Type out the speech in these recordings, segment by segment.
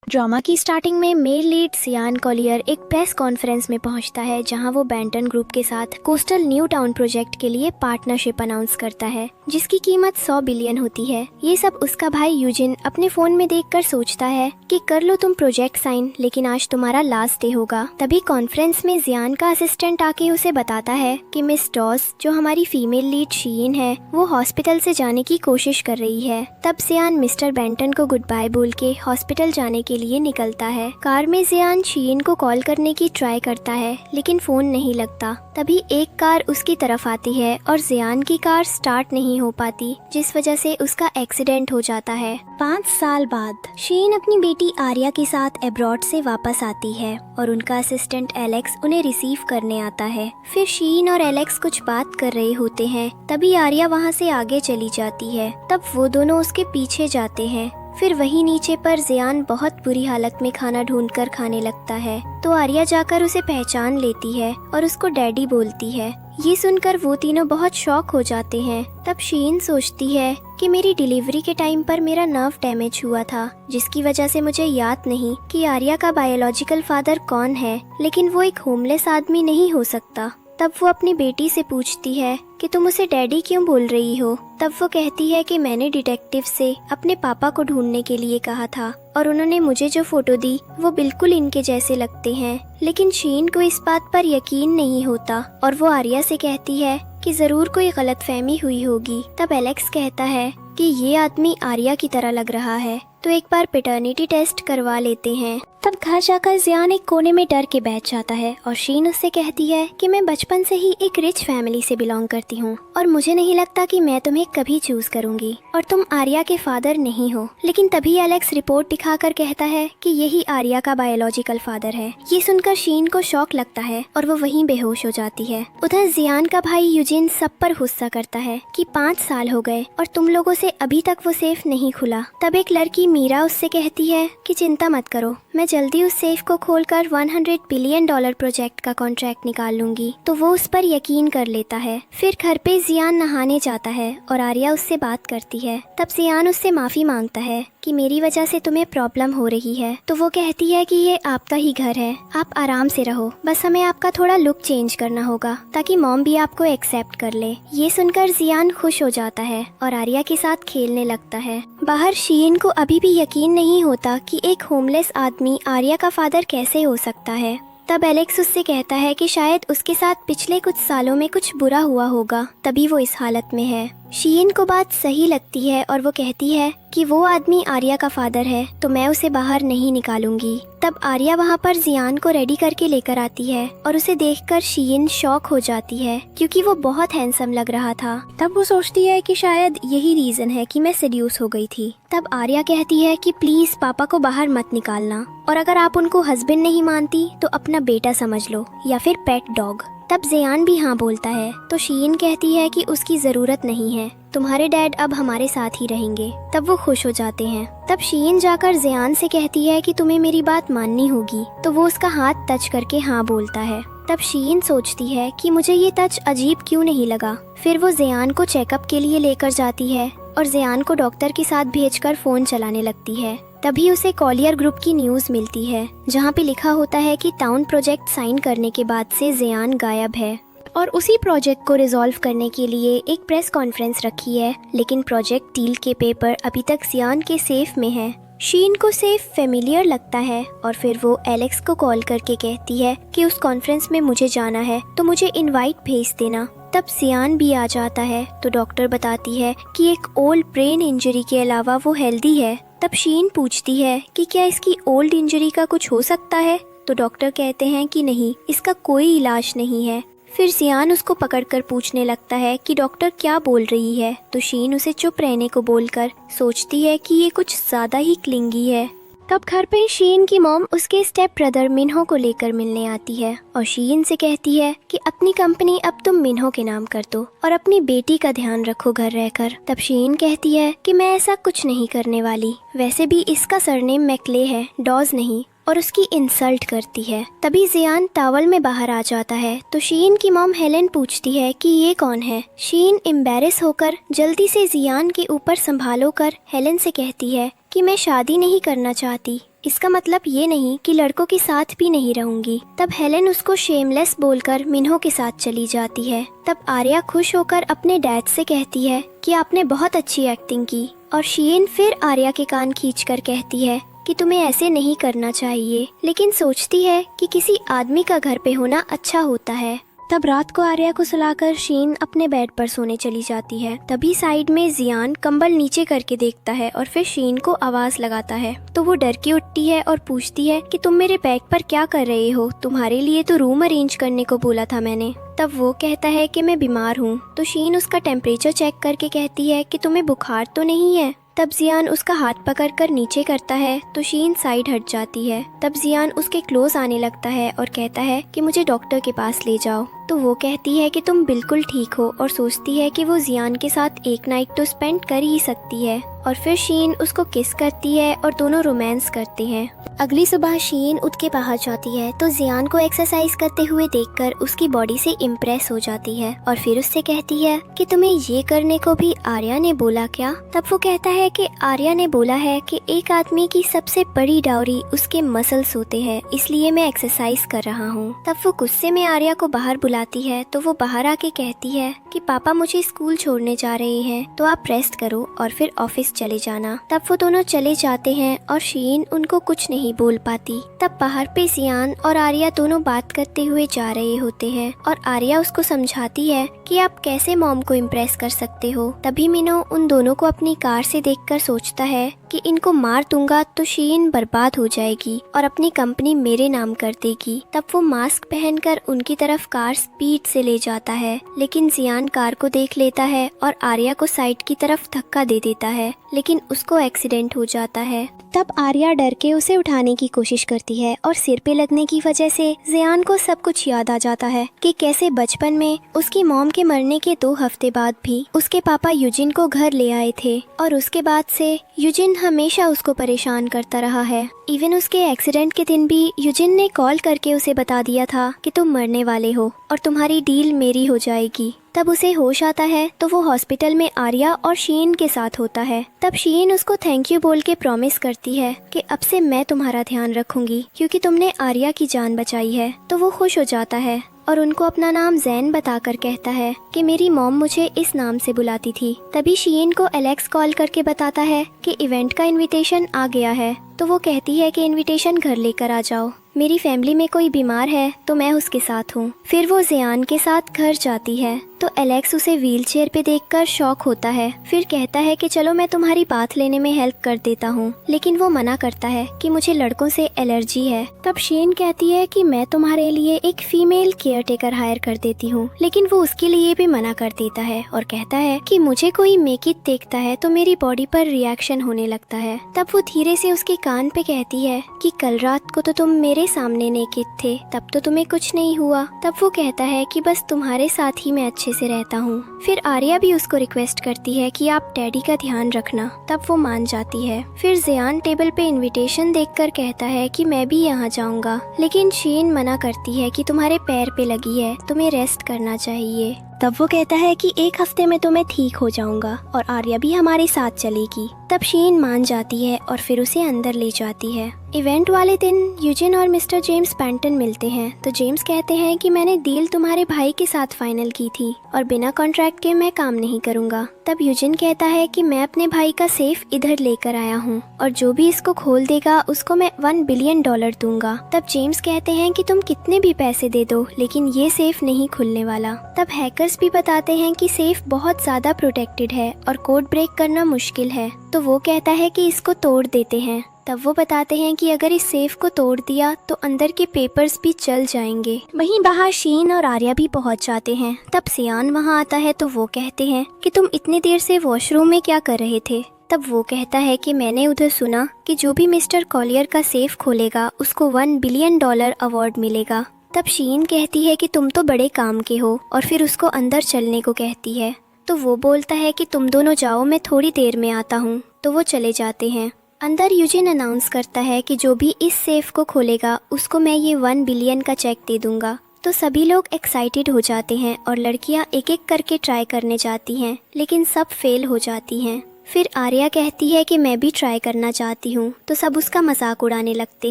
Drama की starting में male lead सियान कॉलियर एक प्रेस कॉन्फ्रेंस में पहुंचता है जहां वो बेंटन ग्रुप के साथ कोस्टल न्यू टाउन प्रोजेक्ट के लिए पार्टनरशिप अनाउंस करता है जिसकी कीमत 100 बिलियन होती है। ये सब उसका भाई यूजिन अपने फोन में देखकर सोचता है कि कर लो तुम प्रोजेक्ट साइन, लेकिन आज तुम्हारा लास्ट डे होगा। तभी कॉन्फ्रेंस में जियान का असिस्टेंट आके उसे बताता है कि मिस डॉस, जो हमारी फीमेल लीड शीन है, वो हॉस्पिटल से जाने की कोशिश कर रही है। तब जियान मिस्टर बेंटन को गुड बाय बोल के हॉस्पिटल जाने के लिए निकलता है। कार में जियान शीन को कॉल करने की ट्राई करता है लेकिन फोन नहीं लगता। तभी एक कार उसकी तरफ आती है और जियान की कार स्टार्ट नहीं हो पाती, जिस वजह से उसका एक्सीडेंट हो जाता है। 5 साल बाद शीन अपनी बेटी आर्या के साथ अब्रॉड से वापस आती है और उनका असिस्टेंट एलेक्स उन्हें रिसीव करने आता है। फिर शीन और एलेक्स कुछ बात कर रहे होते हैं, तभी आर्या वहाँ से आगे चली जाती है। तब वो दोनों उसके पीछे जाते हैं। फिर वहीं नीचे पर जियान बहुत बुरी हालत में खाना ढूंढकर खाने लगता है, तो आर्या जाकर उसे पहचान लेती है और उसको डैडी बोलती है। ये सुनकर वो तीनों बहुत शॉक हो जाते हैं। तब शीन सोचती है कि मेरी डिलीवरी के टाइम पर मेरा नर्व डैमेज हुआ था, जिसकी वजह से मुझे याद नहीं कि आर्या का बायोलॉजिकल फादर कौन है, लेकिन वो एक होमलेस आदमी नहीं हो सकता। तब वो अपनी बेटी से पूछती है कि तुम उसे डैडी क्यों बोल रही हो। तब वो कहती है कि मैंने डिटेक्टिव से अपने पापा को ढूंढने के लिए कहा था और उन्होंने मुझे जो फोटो दी वो बिल्कुल इनके जैसे लगते हैं। लेकिन शीन को इस बात पर यकीन नहीं होता और वो आर्या से कहती है कि जरूर कोई गलतफहमी हुई होगी। तब एलेक्स कहता है कि ये आदमी आर्या की तरह लग रहा है, तो एक बार पैटर्निटी टेस्ट करवा लेते हैं। तब घर जाकर जियान एक कोने में डर के बैठ जाता है और शीन उससे कहती है कि मैं बचपन से ही एक रिच फैमिली से बिलोंग करती हूँ और मुझे नहीं लगता कि मैं तुम्हें कभी चूज करूंगी और तुम आर्या के फादर नहीं हो। लेकिन तभी एलेक्स रिपोर्ट दिखाकर कहता है कि यही आर्या का बायोलॉजिकल फादर है। ये सुनकर शीन को शॉक लगता है और वो वहीं बेहोश हो जाती है। उधर जियान का भाई यूजिन सब पर गुस्सा करता है कि 5 साल हो गए और तुम लोगों से अभी तक वो सेफ नहीं खुला। तब एक लड़की मीरा उससे कहती है कि चिंता मत करो, मैं जल्दी उस सेफ को खोलकर $100 बिलियन प्रोजेक्ट का कॉन्ट्रैक्ट निकाल लूंगी। तो वो उस पर यकीन कर लेता है। फिर घर पे जियान नहाने जाता है और आर्या उससे बात करती है। तब जियान उससे माफी मांगता है कि मेरी वजह से तुम्हें प्रॉब्लम हो रही है। तो वो कहती है कि ये आपका ही घर है, आप आराम से रहो, बस हमें आपका थोड़ा लुक चेंज करना होगा ताकि मॉम भी आपको एक्सेप्ट कर ले। ये सुनकर जियान खुश हो जाता है और आर्या के साथ खेलने लगता है। बाहर शीन को अभी भी यकीन नहीं होता कि एक होमलेस आदमी आर्या का फादर कैसे हो सकता है। तब एलेक्स उससे कहता है कि शायद उसके साथ पिछले कुछ सालों में कुछ बुरा हुआ होगा, तभी वो इस हालत में है। शीन को बात सही लगती है और वो कहती है कि वो आदमी आर्या का फादर है, तो मैं उसे बाहर नहीं निकालूंगी। तब आर्या वहाँ पर जियान को रेडी करके लेकर आती है और उसे देखकर शीन शॉक हो जाती है क्योंकि वो बहुत हैंडसम लग रहा था। तब वो सोचती है कि शायद यही रीजन है कि मैं सेड्यूस हो गई थी। तब आर्या कहती है कि प्लीज पापा को बाहर मत निकालना और अगर आप उनको हस्बैंड नहीं मानती तो अपना बेटा समझ लो या फिर पेट डॉग। तब जियान भी हाँ बोलता है, तो शीन कहती है कि उसकी जरूरत नहीं है, तुम्हारे डैड अब हमारे साथ ही रहेंगे। तब वो खुश हो जाते हैं। तब शीन जाकर जियान से कहती है कि तुम्हें मेरी बात माननी होगी, तो वो उसका हाथ टच करके हाँ बोलता है। तब शीन सोचती है कि मुझे ये टच अजीब क्यों नहीं लगा। फिर वो जियान को चेकअप के लिए लेकर जाती है और जियान को डॉक्टर के साथ भेजकर फोन चलाने लगती है। तभी उसे कॉलियर ग्रुप की न्यूज मिलती है जहाँ पे लिखा होता है कि टाउन प्रोजेक्ट साइन करने के बाद से जियान गायब है और उसी प्रोजेक्ट को रिजॉल्व करने के लिए एक प्रेस कॉन्फ्रेंस रखी है, लेकिन प्रोजेक्ट डील के पेपर अभी तक जियान के सेफ में है। शीन को सेफ फेमिलियर लगता है और फिर वो एलेक्स को कॉल करके कहती है कि उस कॉन्फ्रेंस में मुझे जाना है तो मुझे इनवाइट भेज देना। तब जियान भी आ जाता है तो डॉक्टर बताती है कि एक ओल्ड ब्रेन इंजरी के अलावा वो हेल्दी है। तब शीन पूछती है कि क्या इसकी ओल्ड इंजरी का कुछ हो सकता है, तो डॉक्टर कहते हैं कि नहीं, इसका कोई इलाज नहीं है। फिर जियान उसको पकड़कर पूछने लगता है कि डॉक्टर क्या बोल रही है, तो शीन उसे चुप रहने को बोलकर सोचती है कि ये कुछ ज्यादा ही क्लिंगी है। तब घर पे शीन की मॉम उसके स्टेप ब्रदर मिन्हो को लेकर मिलने आती है और शीन से कहती है कि अपनी कंपनी अब तुम मिन्हो के नाम कर दो और अपनी बेटी का ध्यान रखो घर रहकर। तब शीन कहती है कि मैं ऐसा कुछ नहीं करने वाली, वैसे भी इसका सरनेम मैक्ले है, डॉज नहीं, और उसकी इंसल्ट करती है। तभी जियान टावल में बाहर आ जाता है तो शीन की मॉम हेलेन पूछती है कि ये कौन है। शीन एम्बेरस होकर जल्दी से जियान के ऊपर संभालो कर हेलेन से कहती है कि मैं शादी नहीं करना चाहती, इसका मतलब ये नहीं कि लड़कों के साथ भी नहीं रहूंगी। तब हेलेन उसको शेमलेस बोलकर मिन्हो के साथ चली जाती है। तब आर्या खुश होकर अपने डैड से कहती है कि आपने बहुत अच्छी एक्टिंग की, और शीन फिर आर्या के कान खींचकर कहती है कि तुम्हें ऐसे नहीं करना चाहिए, लेकिन सोचती है कि किसी आदमी का घर पे होना अच्छा होता है। तब रात को आर्या को सुलाकर शीन अपने बेड पर सोने चली जाती है। तभी साइड में जियान कंबल नीचे करके देखता है और फिर शीन को आवाज लगाता है। तो वो डर के उठती है और पूछती है कि तुम मेरे बैग पर क्या कर रहे हो, तुम्हारे लिए तो रूम अरेंज करने को बोला था मैंने। तब वो कहता है कि मैं बीमार हूँ। तो शीन उसका टेम्परेचर चेक करके कहती है कि तुम्हें बुखार तो नहीं है। तब जियान उसका हाथ पकड़कर नीचे करता है तो शीन साइड हट जाती है। तब जियान उसके क्लोज आने लगता है और कहता है कि मुझे डॉक्टर के पास ले जाओ। तो वो कहती है कि तुम बिल्कुल ठीक हो और सोचती है कि वो जियान के साथ एक नाइट तो स्पेंड कर ही सकती है। और फिर शीन उसको किस करती है और दोनों रोमांस करते हैं। अगली सुबह शीन उठ के बाहर जाती है तो जियान को एक्सरसाइज करते हुए देखकर उसकी बॉडी से इम्प्रेस हो जाती है और फिर उससे कहती है कि तुम्हें ये करने को भी आर्या ने बोला क्या। तब वो कहता है कि आर्या ने बोला है कि एक आदमी की सबसे बड़ी डाउरी उसके मसल्स होते हैं, इसलिए मैं एक्सरसाइज कर रहा हूँ। तब वो गुस्से में आर्या को बाहर बुलाती है तो वो बाहर आके कहती है कि पापा मुझे स्कूल छोड़ने जा रहे हैं, तो आप रेस्ट करो और फिर ऑफिस चले जाना। तब वो दोनों चले जाते हैं और शीन उनको कुछ नहीं बोल पाती। तब बाहर पे जियान और आर्या दोनों बात करते हुए जा रहे होते हैं और आर्या उसको समझाती है कि आप कैसे मॉम को इम्प्रेस कर सकते हो। तभी मिनो उन दोनों को अपनी कार से देखकर सोचता है कि इनको मार दूंगा तो शीन बर्बाद हो जाएगी और अपनी कंपनी मेरे नाम कर देगी। तब वो मास्क पहनकर उनकी तरफ कार स्पीड से ले जाता है, लेकिन जियान कार को देख लेता है और आर्या को साइड की तरफ धक्का दे देता है, लेकिन उसको एक्सीडेंट हो जाता है। तब आर्या डर के उसे उठाने की कोशिश करती है और सिर पे लगने की वजह से जियान को सब कुछ याद आ जाता है कि कैसे बचपन में उसकी मॉम के मरने के 2 हफ्ते बाद भी उसके पापा यूजिन को घर ले आए थे और उसके बाद से यूजिन हमेशा उसको परेशान करता रहा है। इवन उसके एक्सीडेंट के दिन भी यूजिन ने कॉल करके उसे बता दिया था कि तुम मरने वाले हो और तुम्हारी डील मेरी हो जाएगी। तब उसे होश आता है तो वो हॉस्पिटल में आर्या और शीन के साथ होता है। तब शीन उसको थैंक यू बोल के प्रॉमिस करती है कि अब से मैं तुम्हारा ध्यान रखूंगी क्योंकि तुमने आर्या की जान बचाई है। तो वो खुश हो जाता है और उनको अपना नाम जैन बताकर कहता है कि मेरी मॉम मुझे इस नाम से बुलाती थी। तभी शीन को एलेक्स कॉल करके बताता है कि इवेंट का इनविटेशन आ गया है। तो वो कहती है कि इनविटेशन घर लेकर आ जाओ, मेरी फैमिली में कोई बीमार है तो मैं उसके साथ हूँ। फिर वो जियान के साथ घर जाती है तो एलेक्स उसे व्हीलचेयर पे देखकर शॉक होता है। फिर कहता है कि चलो मैं तुम्हारी बात लेने में हेल्प कर देता हूँ, लेकिन वो मना करता है कि मुझे लड़कों से एलर्जी है। तब शीन कहती है कि मैं तुम्हारे लिए एक फीमेल केयरटेकर हायर कर देती हूँ, लेकिन वो उसके लिए भी मना कर देता है और कहता है कि मुझे कोई मेकिट देखता है तो मेरी बॉडी पर रिएक्शन होने लगता है। तब वो धीरे से उसके कान पे कहती है कि कल रात को तो तुम मेरे सामने नेकेड थे, तब तो तुम्हें कुछ नहीं हुआ। तब वो कहता है कि बस तुम्हारे साथ ही मैं अच्छे से रहता हूँ। फिर आर्या भी उसको रिक्वेस्ट करती है कि आप डैडी का ध्यान रखना। तब वो मान जाती है। फिर जियान टेबल पे इनविटेशन देखकर कहता है कि मैं भी यहाँ जाऊंगा, लेकिन शीन मना करती है कि तुम्हारे पैर पे लगी है, तुम्हें रेस्ट करना चाहिए। तब वो कहता है कि 1 हफ्ते में तो मैं ठीक हो जाऊंगा और आर्या भी हमारे साथ चलेगी। तब शीन मान जाती है और फिर उसे अंदर ले जाती है। इवेंट वाले दिन यूजिन और मिस्टर जेम्स पैंटन मिलते हैं तो जेम्स कहते हैं कि मैंने डील तुम्हारे भाई के साथ फाइनल की थी और बिना कॉन्ट्रैक्ट के मैं काम नहीं करूंगा। तब यूजिन कहता है कि मैं अपने भाई का सेफ इधर लेकर आया हूँ और जो भी इसको खोल देगा उसको मैं $1 बिलियन दूंगा। तब जेम्स कहते हैं कि तुम कितने भी पैसे दे दो, लेकिन ये सेफ नहीं खुलने वाला। तब हैकर्स भी बताते हैं कि सेफ बहुत ज्यादा प्रोटेक्टेड है और कोड ब्रेक करना मुश्किल है। तो वो कहता है कि इसको तोड़ देते हैं। तब वो बताते हैं कि अगर इस सेफ को तोड़ दिया तो अंदर के पेपर्स भी चल जाएंगे। वहीं बाहर शीन और आर्या भी पहुंच जाते हैं। तब सियान वहां आता है तो वो कहते हैं कि तुम इतनी देर से वॉशरूम में क्या कर रहे थे। तब वो कहता है कि मैंने उधर सुना कि जो भी मिस्टर कॉलियर का सेफ खोलेगा उसको $1 बिलियन अवार्ड मिलेगा। तब शीन कहती है कि तुम तो बड़े काम के हो और फिर उसको अंदर चलने को कहती है। तो वो बोलता है कि तुम दोनों जाओ, मैं थोड़ी देर में आता हूँ। तो वो चले जाते हैं। अंदर यूजिन अनाउंस करता है कि जो भी इस सेफ को खोलेगा उसको मैं ये $1 बिलियन का चेक दे दूंगा। तो सभी लोग एक्साइटेड हो जाते हैं और लड़कियां एक एक करके ट्राई करने जाती हैं, लेकिन सब फेल हो जाती हैं। फिर आर्या कहती है कि मैं भी ट्राई करना चाहती हूँ, तो सब उसका मजाक उड़ाने लगते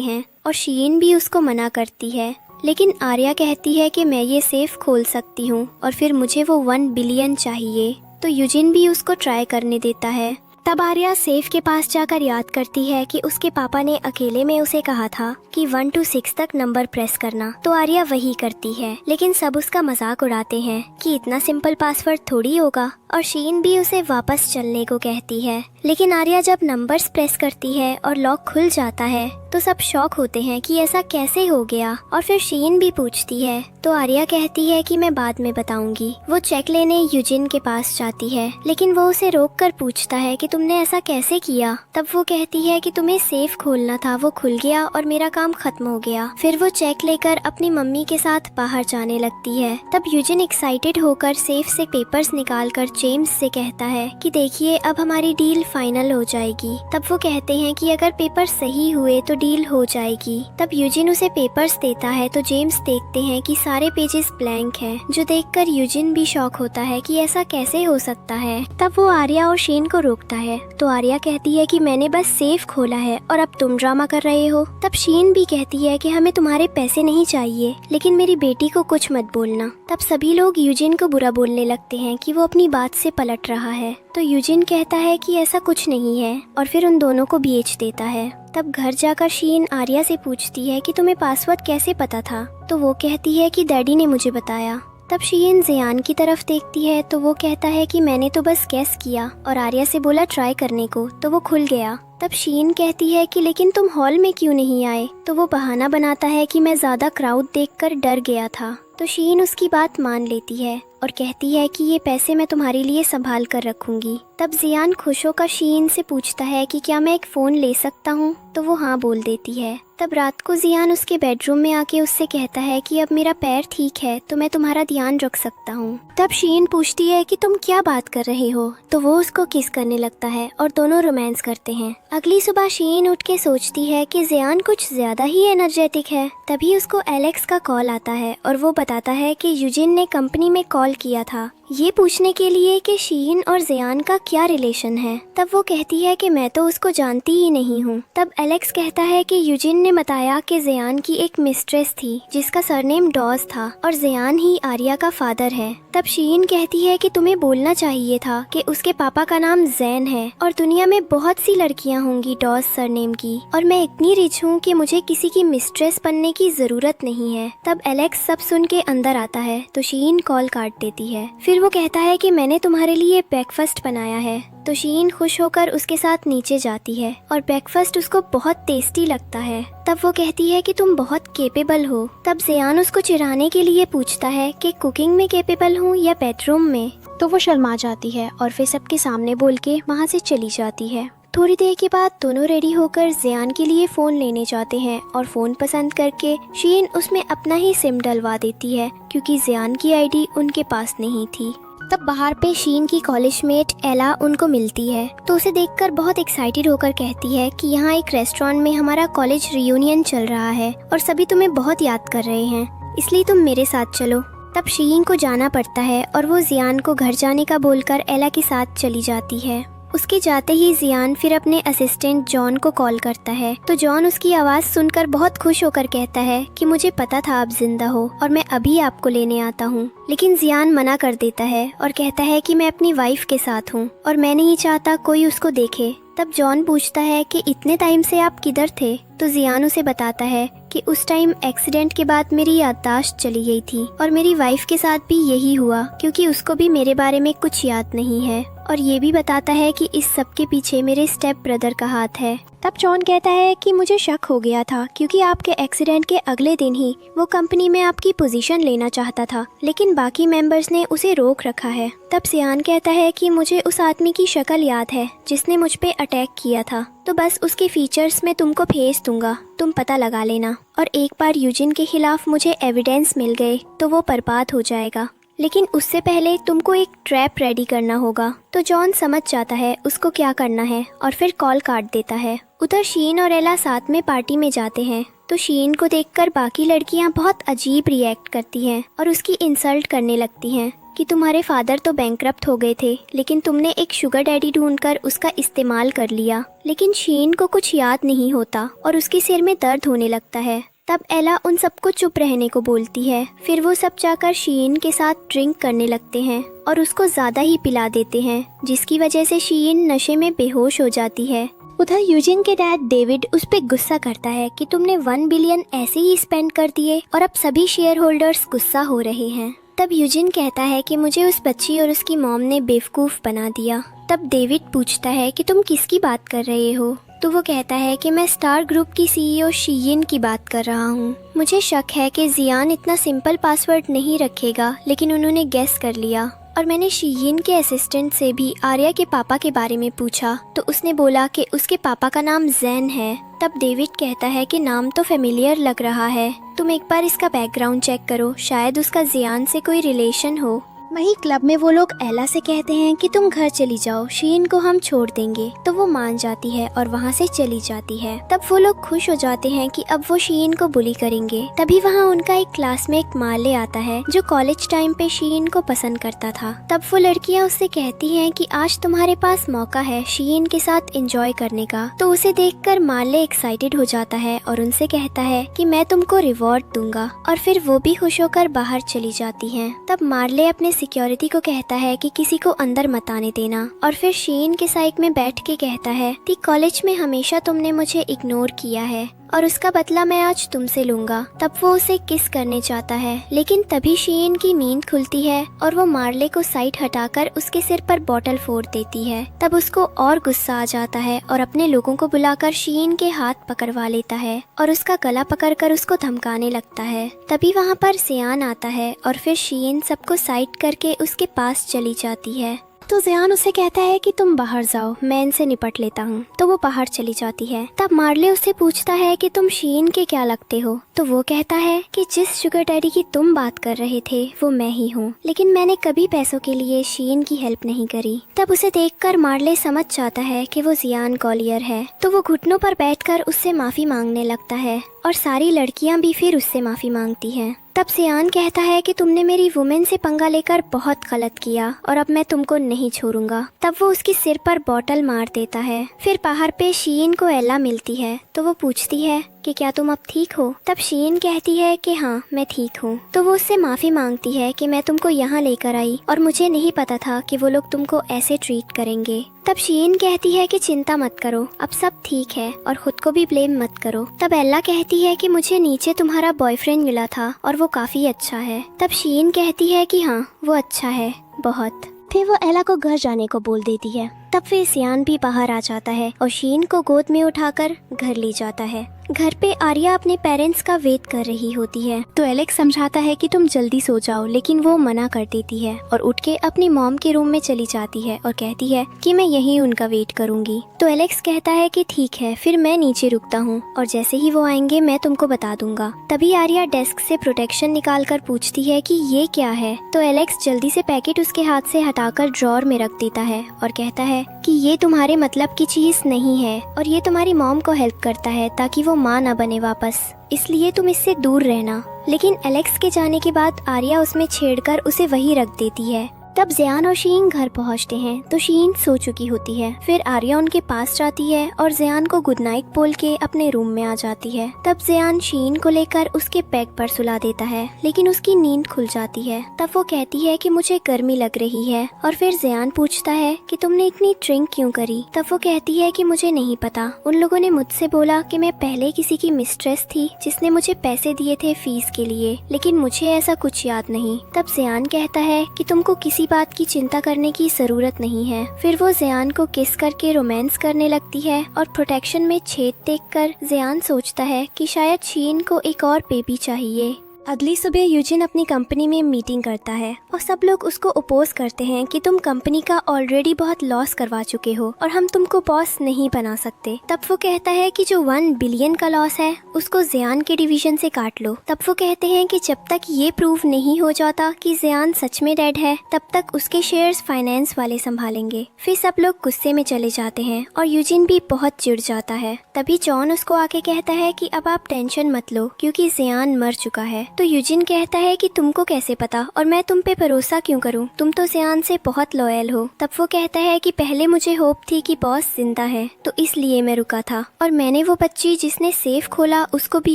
हैं और शीन भी उसको मना करती है। लेकिन आर्या कहती है कि मैं ये सेफ खोल सकती हूँ और फिर मुझे वो 1 बिलियन चाहिए, तो यूजिन भी उसको ट्राई करने देता है। तब आर्या सेफ के पास जाकर याद करती है कि उसके पापा ने अकेले में उसे कहा था कि 1 to 6 तक नंबर प्रेस करना, तो आर्या वही करती है। लेकिन सब उसका मजाक उड़ाते हैं कि इतना सिंपल पासवर्ड थोड़ी होगा, और शीन भी उसे वापस चलने को कहती है। लेकिन आर्या जब नंबर्स प्रेस करती है और लॉक खुल जाता है तो सब शॉक होते हैं कि ऐसा कैसे हो गया। और फिर शीन भी पूछती है, तो आर्या कहती है कि मैं बाद में बताऊंगी। वो चेक लेने यूजिन के पास जाती है, लेकिन वो उसे रोक कर पूछता है कि तुमने ऐसा कैसे किया। तब वो कहती है कि तुम्हें सेफ खोलना था, वो खुल गया और मेरा काम खत्म हो गया। फिर वो चेक लेकर अपनी मम्मी के साथ बाहर जाने लगती है। तब यूजिन एक्साइटेड होकर सेफ से पेपर्स निकाल कर जेम्स से कहता है कि देखिए अब हमारी डील फाइनल हो जाएगी। तब वो कहते हैं कि अगर पेपर सही हुए तो डील हो जाएगी। तब यूजिन उसे पेपर्स देता है तो जेम्स देखते हैं कि सारे पेजेस ब्लैंक हैं, जो देखकर यूजिन भी शॉक होता है कि ऐसा कैसे हो सकता है। तब वो आर्या और शीन को रोकता है, तो आर्या कहती है कि मैंने बस सेफ खोला है और अब तुम ड्रामा कर रहे हो। तब शीन भी कहती है कि हमें तुम्हारे पैसे नहीं चाहिए, लेकिन मेरी बेटी को कुछ मत बोलना। तब सभी लोग यूजिन को बुरा बोलने लगते हैं कि वो अपनी बात से पलट रहा है, तो यूजिन कहता है कि ऐसा कुछ नहीं है और फिर उन दोनों को बेच देता है। तब घर जाकर शीन आर्या से पूछती है कि तुम्हें पासवर्ड कैसे पता था, तो वो कहती है कि डैडी ने मुझे बताया। तब शीन जियान की तरफ देखती है तो वो कहता है कि मैंने तो बस गेस किया और आर्या से बोला ट्राई करने को, तो वो खुल गया। तब शीन कहती है कि लेकिन तुम हॉल में क्यों नहीं आए, तो वो बहाना बनाता है कि मैं ज्यादा क्राउड देखकर डर गया था। तो शीन उसकी बात मान लेती है और कहती है कि ये पैसे मैं तुम्हारे लिए संभाल कर रखूंगी। तब जियान खुश होकर शीन से पूछता है कि क्या मैं एक फोन ले सकता हूँ, तो वो हाँ बोल देती है। तब रात को जियान उसके बेडरूम में आके उससे कहता है कि अब मेरा पैर ठीक है तो मैं तुम्हारा ध्यान रख सकता हूँ। तब शीन पूछती है कि तुम क्या बात कर रहे हो, तो वो उसको किस करने लगता है और दोनों रोमांस करते हैं। अगली सुबह शीन उठ के सोचती है कि जियान कुछ ज्यादा ही एनर्जेटिक है। तभी उसको एलेक्स का कॉल आता है और वो बताता है कि यूजिन ने कंपनी में कॉल किया था ये पूछने के लिए कि शीन और जियान का क्या रिलेशन है। तब वो कहती है कि मैं तो उसको जानती ही नहीं हूँ। तब एलेक्स कहता है कि यूजिन ने बताया कि जियान की एक मिस्ट्रेस थी जिसका सरनेम डॉस था और जियान ही आर्या का फादर है। तब शीन कहती है कि तुम्हें बोलना चाहिए था कि उसके पापा का नाम जैन है और दुनिया में बहुत सी लड़कियाँ होंगी डॉस सरनेम की, और मैं इतनी रिच हूँ कि मुझे किसी की मिस्ट्रेस बनने की जरूरत नहीं है। तब एलेक्स सब सुन के अंदर आता है तो शीन कॉल काट देती है। फिर वो कहता है कि मैंने तुम्हारे लिए ब्रेकफास्ट बनाया है, तो शीन खुश होकर उसके साथ नीचे जाती है और ब्रेकफास्ट उसको बहुत टेस्टी लगता है। तब वो कहती है कि तुम बहुत केपेबल हो। तब जियान उसको चिढ़ाने के लिए पूछता है कि कुकिंग में केपेबल हूँ या बेडरूम में, तो वो शर्मा जाती है और फिर सबके सामने बोल के वहाँ से चली जाती है। थोड़ी देर के बाद दोनों रेडी होकर जियान के लिए फोन लेने जाते हैं और फोन पसंद करके शीन उसमें अपना ही सिम डलवा देती है क्योंकि जियान की आईडी उनके पास नहीं थी। तब बाहर पे शीन की कॉलेज मेट एला उनको मिलती है तो उसे देखकर बहुत एक्साइटेड होकर कहती है कि यहाँ एक रेस्टोरेंट में हमारा कॉलेज रियूनियन चल रहा है और सभी तुम्हें बहुत याद कर रहे हैं, इसलिए तुम मेरे साथ चलो। तब शीन को जाना पड़ता है और वो जियान को घर जाने का बोलकर एला के साथ चली जाती है। उसके जाते ही जियान फिर अपने असिस्टेंट जॉन को कॉल करता है तो जॉन उसकी आवाज सुनकर बहुत खुश होकर कहता है कि मुझे पता था आप जिंदा हो और मैं अभी आपको लेने आता हूँ। लेकिन जियान मना कर देता है और कहता है कि मैं अपनी वाइफ के साथ हूँ और मैं नहीं चाहता कोई उसको देखे। तब जॉन पूछता है कि इतने टाइम से आप किधर थे, तो जियान उसे बताता है कि उस टाइम एक्सीडेंट के बाद मेरी याददाश्त चली गई थी और मेरी वाइफ के साथ भी यही हुआ क्योंकि उसको भी मेरे बारे में कुछ याद नहीं है, और ये भी बताता है कि इस सब के पीछे मेरे स्टेप ब्रदर का हाथ है। तब जॉन कहता है कि मुझे शक हो गया था क्योंकि आपके एक्सीडेंट के अगले दिन ही वो कंपनी में आपकी पोजीशन लेना चाहता था, लेकिन बाकी मेंबर्स ने उसे रोक रखा है। तब जियान कहता है कि मुझे उस आदमी की शक्ल याद है जिसने मुझ पे अटैक किया था, तो बस उसके फीचर्स मैं तुमको भेज दूंगा, तुम पता लगा लेना। और एक बार यूजिन के खिलाफ मुझे एविडेंस मिल गए तो वो बर्बाद हो जाएगा। लेकिन उससे पहले तुमको एक ट्रैप रेडी करना होगा। तो जॉन समझ जाता है उसको क्या करना है और फिर कॉल काट देता है। उधर शीन और एला साथ में पार्टी में जाते हैं तो शीन को देखकर बाकी लड़कियां बहुत अजीब रिएक्ट करती हैं और उसकी इंसल्ट करने लगती हैं कि तुम्हारे फादर तो बैंकरप्ट हो गए थे, लेकिन तुमने एक शुगर डैडी ढूंढकर उसका इस्तेमाल कर लिया। लेकिन शीन को कुछ याद नहीं होता और उसके सिर में दर्द होने लगता है। तब एला उन सबको चुप रहने को बोलती है। फिर वो सब जाकर शीन के साथ ड्रिंक करने लगते हैं और उसको ज्यादा ही पिला देते हैं, जिसकी वजह से शीन नशे में बेहोश हो जाती है। उधर यूजिन के डैड डेविड उस पे गुस्सा करता है कि तुमने 1 बिलियन ऐसे ही स्पेंड कर दिए और अब सभी शेयर होल्डर्स गुस्सा हो रहे हैं। तब यूजिन कहता है कि मुझे उस बच्ची और उसकी मॉम ने बेवकूफ बना दिया। तब डेविड पूछता है कि तुम किसकी बात कर रहे हो? तो वो कहता है कि मैं स्टार ग्रुप की सीईओ शीयिन की बात कर रहा हूँ। मुझे शक है कि जियान इतना सिंपल पासवर्ड नहीं रखेगा, लेकिन उन्होंने गेस कर लिया। और मैंने शीयिन के असिस्टेंट से भी आर्या के पापा के बारे में पूछा तो उसने बोला कि उसके पापा का नाम जैन है। तब डेविड कहता है कि नाम तो फेमिलियर लग रहा है, तुम एक बार इसका बैकग्राउंड चेक करो, शायद उसका जियान से कोई रिलेशन हो। वहीं क्लब में वो लोग एला से कहते हैं कि तुम घर चली जाओ, शीन को हम छोड़ देंगे। तो वो मान जाती है और वहाँ से चली जाती है। तब वो लोग खुश हो जाते हैं कि अब वो शीन को बुली करेंगे। तभी वहाँ उनका एक क्लासमेट माले आता है जो कॉलेज टाइम पे शीन को पसंद करता था। तब वो लड़कियाँ उससे कहती हैं कि आज तुम्हारे पास मौका है शीन के साथ एंजॉय करने का। तो उसे देखकर माले एक्साइटेड हो जाता है और उनसे कहता है कि मैं तुमको रिवॉर्ड दूंगा, और फिर वो भी खुश होकर बाहर चली जाती हैं। तब मार्ले अपने सिक्योरिटी को कहता है कि किसी को अंदर मत आने देना, और फिर शीन के साइड में बैठ के कहता है कि कॉलेज में हमेशा तुमने मुझे इग्नोर किया है और उसका बदला मैं आज तुमसे लूंगा। तब वो उसे किस करने चाहता है, लेकिन तभी शीन की नींद खुलती है और वो मार्ले को साइड हटाकर उसके सिर पर बॉटल फोड़ देती है। तब उसको और गुस्सा आ जाता है और अपने लोगों को बुलाकर शीन के हाथ पकड़वा लेता है और उसका गला पकड़कर उसको धमकाने लगता है। तभी वहाँ पर जियान आता है और फिर शीन सबको साइड करके उसके पास चली जाती है। तो जियान उसे कहता है कि तुम बाहर जाओ, मैं इनसे निपट लेता हूँ। तो वो बाहर चली जाती है। तब मार्ले उससे पूछता है कि तुम शीन के क्या लगते हो? तो वो कहता है कि जिस शुगर डैडी की तुम बात कर रहे थे वो मैं ही हूँ, लेकिन मैंने कभी पैसों के लिए शीन की हेल्प नहीं करी। तब उसे देखकर मार्ले समझ जाता है कि वो जियान कॉलियर है। तो वो घुटनों पर बैठकर उससे माफी मांगने लगता है और सारी लड़कियां भी फिर उससे माफी मांगती हैं। तब जियान कहता है कि तुमने मेरी वुमेन से पंगा लेकर बहुत गलत किया और अब मैं तुमको नहीं छोड़ूंगा। तब वो उसके सिर पर बॉटल मार देता है। फिर बाहर पे शीन को एला मिलती है तो वो पूछती है कि क्या तुम अब ठीक हो? तब शीन कहती है कि हाँ मैं ठीक हूँ। तो वो उससे माफी मांगती है कि मैं तुमको यहाँ लेकर आई और मुझे नहीं पता था कि वो लोग तुमको ऐसे ट्रीट करेंगे। तब शीन कहती है कि चिंता मत करो, अब सब ठीक है और खुद को भी ब्लेम मत करो। तब एला कहती है कि मुझे नीचे तुम्हारा बॉयफ्रेंड मिला था और वो काफी अच्छा है। तब शीन कहती है कि हाँ वो अच्छा है बहुत। फिर वो एला को घर जाने को बोल देती है। तब फिर जियान भी बाहर आ जाता है और शीन को गोद में उठाकर घर ले जाता है। घर पे आर्या अपने पेरेंट्स का वेट कर रही होती है तो एलेक्स समझाता है कि तुम जल्दी सो जाओ, लेकिन वो मना कर देती है और उठ के अपनी मॉम के रूम में चली जाती है और कहती है कि मैं यहीं उनका वेट करूंगी। तो एलेक्स कहता है कि ठीक है, फिर मैं नीचे रुकता हूँ और जैसे ही वो आएंगे मैं तुमको बता दूंगा। तभी आर्या डेस्क से प्रोटेक्शन निकाल कर पूछती है कि ये क्या है? तो एलेक्स जल्दी से पैकेट उसके हाथ से हटाकर ड्रॉर में रख देता है और कहता है कि ये तुम्हारे मतलब की चीज नहीं है और ये तुम्हारी मॉम को हेल्प करता है ताकि वो माँ न बने वापस, इसलिए तुम इससे दूर रहना। लेकिन एलेक्स के जाने के बाद आर्या उसमें छेड़कर उसे वहीं रख देती है। तब जियान और शीन घर पहुंचते हैं तो शीन सो चुकी होती है। फिर आर्या उनके पास जाती है और जियान को गुड नाइट बोल के अपने रूम में आ जाती है। तब जियान शीन को लेकर उसके बेड पर सुला देता है, लेकिन उसकी नींद खुल जाती है। तब वो कहती है कि मुझे गर्मी लग रही है और फिर जियान पूछता है कि तुमने इतनी ड्रिंक क्यों करी? तब वो कहती है कि मुझे नहीं पता, उन लोगों ने मुझसे बोला कि मैं पहले किसी की मिस्ट्रेस थी जिसने मुझे पैसे दिए थे फीस के लिए, लेकिन मुझे ऐसा कुछ याद नहीं। तब जियान कहता है कि तुमको किसी बात की चिंता करने की जरूरत नहीं है। फिर वो जियान को किस करके रोमांस करने लगती है और प्रोटेक्शन में छेद देखकर जियान सोचता है कि शायद शीन को एक और बेबी चाहिए। अगली सुबह यूजिन अपनी कंपनी में मीटिंग करता है और सब लोग उसको अपोज करते हैं कि तुम कंपनी का ऑलरेडी बहुत लॉस करवा चुके हो और हम तुमको बॉस नहीं बना सकते। तब वो कहता है कि जो 1 बिलियन का लॉस है उसको जियान के डिवीजन से काट लो। तब वो कहते हैं कि जब तक ये प्रूव नहीं हो जाता कि जियान सच में डेड है तब तक उसके शेयर्स फाइनेंस वाले संभालेंगे। फिर सब लोग गुस्से में चले जाते हैं और यूजिन भी बहुत चिढ़ जाता है। तभी जॉन उसको आके कहता है कि अब आप टेंशन मत लो क्योंकि जियान मर चुका है। तो यूजिन कहता है कि तुमको कैसे पता और मैं तुम पे भरोसा क्यों करूं, तुम तो जियान से बहुत लॉयल हो। तब वो कहता है कि पहले मुझे होप थी कि बॉस जिंदा है तो इसलिए मैं रुका था और मैंने वो बच्ची जिसने सेफ खोला उसको भी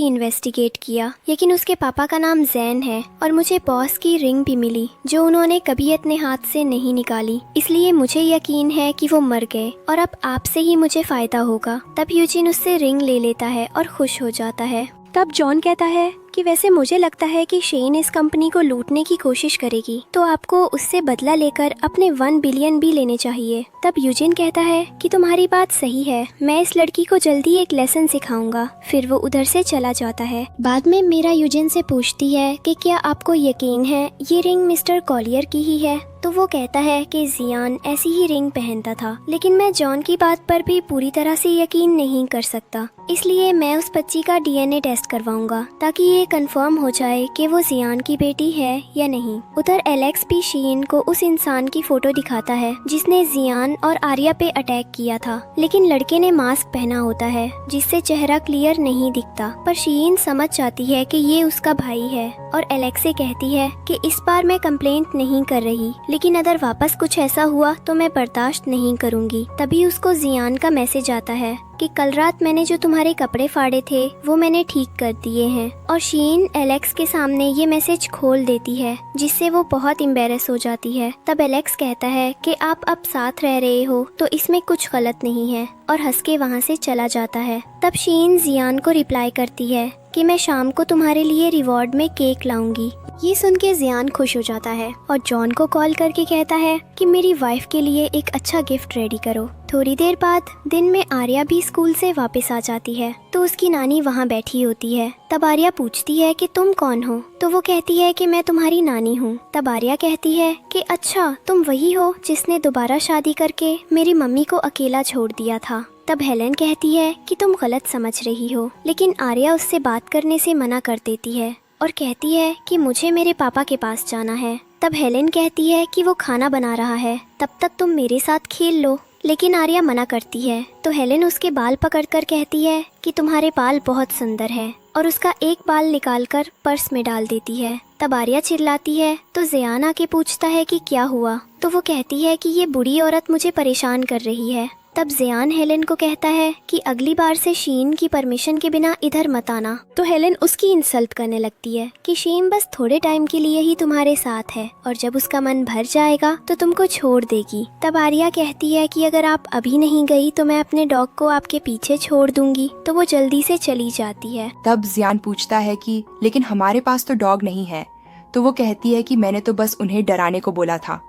इन्वेस्टिगेट किया, लेकिन उसके पापा का नाम जैन है और मुझे बॉस की रिंग भी मिली जो उन्होंने कभी अपने हाथ से नहीं निकाली, इसलिए मुझे यकीन है कि वो मर गए और अब आपसे ही मुझे फायदा होगा। तब यूजिन उससे रिंग ले लेता है और खुश हो जाता है। तब जॉन कहता है कि वैसे मुझे लगता है कि शेन इस कंपनी को लूटने की कोशिश करेगी तो आपको उससे बदला लेकर अपने 1 बिलियन भी लेने चाहिए। तब यूजिन कहता है कि तुम्हारी बात सही है, मैं इस लड़की को जल्दी एक लेसन सिखाऊंगा। फिर वो उधर से चला जाता है। बाद में मीरा यूजिन से पूछती है कि क्या आपको यकीन है ये रिंग मिस्टर कॉलियर की ही है। तो वो कहता है कि जियान ऐसी ही रिंग पहनता था, लेकिन मैं जॉन की बात पर भी पूरी तरह से यकीन नहीं कर सकता, इसलिए मैं उस बच्ची का डीएनए टेस्ट करवाऊंगा ताकि ये कंफर्म हो जाए कि वो जियान की बेटी है या नहीं। उधर एलेक्स भी शीन को उस इंसान की फोटो दिखाता है जिसने जियान और आर्या पे अटैक किया था, लेकिन लड़के ने मास्क पहना होता है जिससे चेहरा क्लियर नहीं दिखता। पर शीन समझ जाती है कि ये उसका भाई है और एलेक्स से कहती है कि इस बार मैं कंप्लेंट नहीं कर रही, लेकिन अगर वापस कुछ ऐसा हुआ तो मैं बर्दाश्त नहीं करूंगी। तभी उसको जियान का मैसेज आता है कि कल रात मैंने जो तुम्हारे कपड़े फाड़े थे वो मैंने ठीक कर दिए हैं। और शीन एलेक्स के सामने ये मैसेज खोल देती है जिससे वो बहुत एम्बेरस हो जाती है। तब एलेक्स कहता है कि आप अब साथ रह रहे हो तो इसमें कुछ गलत नहीं है और हंस के वहाँ से चला जाता है। तब शीन जियान को रिप्लाई करती है कि मैं शाम को तुम्हारे लिए रिवॉर्ड में केक लाऊंगी। ये सुन के जियान खुश हो जाता है और जॉन को कॉल करके कहता है कि मेरी वाइफ के लिए एक अच्छा गिफ्ट रेडी करो। थोड़ी देर बाद दिन में आर्या भी स्कूल से वापस आ जाती है तो उसकी नानी वहाँ बैठी होती है। तब आर्या पूछती है कि तुम कौन हो, तो वो कहती है कि मैं तुम्हारी नानी हूँ। तब आर्या कहती है कि अच्छा तुम वही हो जिसने दोबारा शादी करके मेरी मम्मी को अकेला छोड़ दिया था। तब हेलेन कहती है कि तुम गलत समझ रही हो, लेकिन आर्या उससे बात करने से मना कर देती है और कहती है कि मुझे मेरे पापा के पास जाना है। तब हेलेन कहती है कि वो खाना बना रहा है, तब तक तुम मेरे साथ खेल लो, लेकिन आर्या मना करती है। तो हेलेन उसके बाल पकड़कर कहती है कि तुम्हारे बाल बहुत सुंदर हैं और उसका एक बाल निकालकर पर्स में डाल देती है। तब आर्या चिल्लाती है तो जियान आके पूछता है कि क्या हुआ, तो वो कहती है कि ये बूढ़ी औरत मुझे परेशान कर रही है। तब जियान हेलेन को कहता है कि अगली बार से शीन की परमिशन के बिना इधर मत आना। तो हेलेन उसकी इंसल्ट करने लगती है कि शीन बस थोड़े टाइम के लिए ही तुम्हारे साथ है और जब उसका मन भर जाएगा तो तुमको छोड़ देगी। तब आर्या कहती है कि अगर आप अभी नहीं गई तो मैं अपने डॉग को आपके पीछे छोड़ दूंगी। तो वो जल्दी से चली जाती है। तब जियान पूछता है कि लेकिन हमारे पास तो डॉग नहीं है। तो वो कहती है कि मैंने तो बस उन्हें डराने को बोला था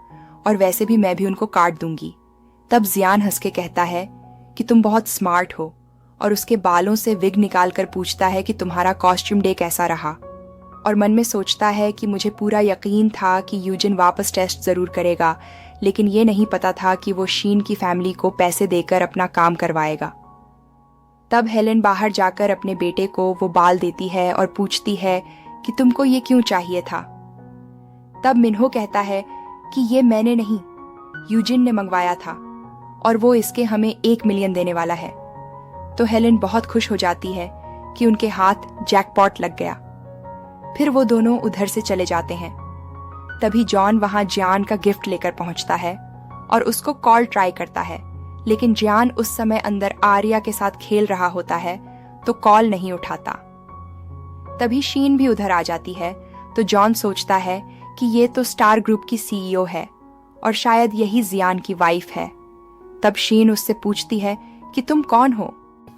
और वैसे भी मैं भी उनको काट दूंगी। तब जियान हंस के कहता है कि तुम बहुत स्मार्ट हो और उसके बालों से विग निकाल कर पूछता है कि तुम्हारा कॉस्ट्यूम डे कैसा रहा। और मन में सोचता है कि मुझे पूरा यकीन था कि यूजिन वापस टेस्ट जरूर करेगा, लेकिन ये नहीं पता था कि वो शीन की फैमिली को पैसे देकर अपना काम करवाएगा। तब हेलेन बाहर जाकर अपने बेटे को वो बाल देती है और पूछती है कि तुमको ये क्यों चाहिए था। तब मिन्हो कहता है कि ये मैंने नहीं, यूजिन ने मंगवाया था और वो इसके हमें 1 मिलियन देने वाला है। तो हेलेन बहुत खुश हो जाती है कि उनके हाथ जैकपॉट लग गया। फिर वो दोनों उधर से चले जाते हैं। तभी जॉन वहां जियान का गिफ्ट लेकर पहुंचता है और उसको कॉल ट्राई करता है, लेकिन जियान उस समय अंदर आर्या के साथ खेल रहा होता है तो कॉल नहीं उठाता। तभी शीन भी उधर आ जाती है तो जॉन सोचता है कि ये तो स्टार ग्रुप की सीईओ है और शायद यही जियान की वाइफ है। तब शीन उससे पूछती है कि तुम कौन हो।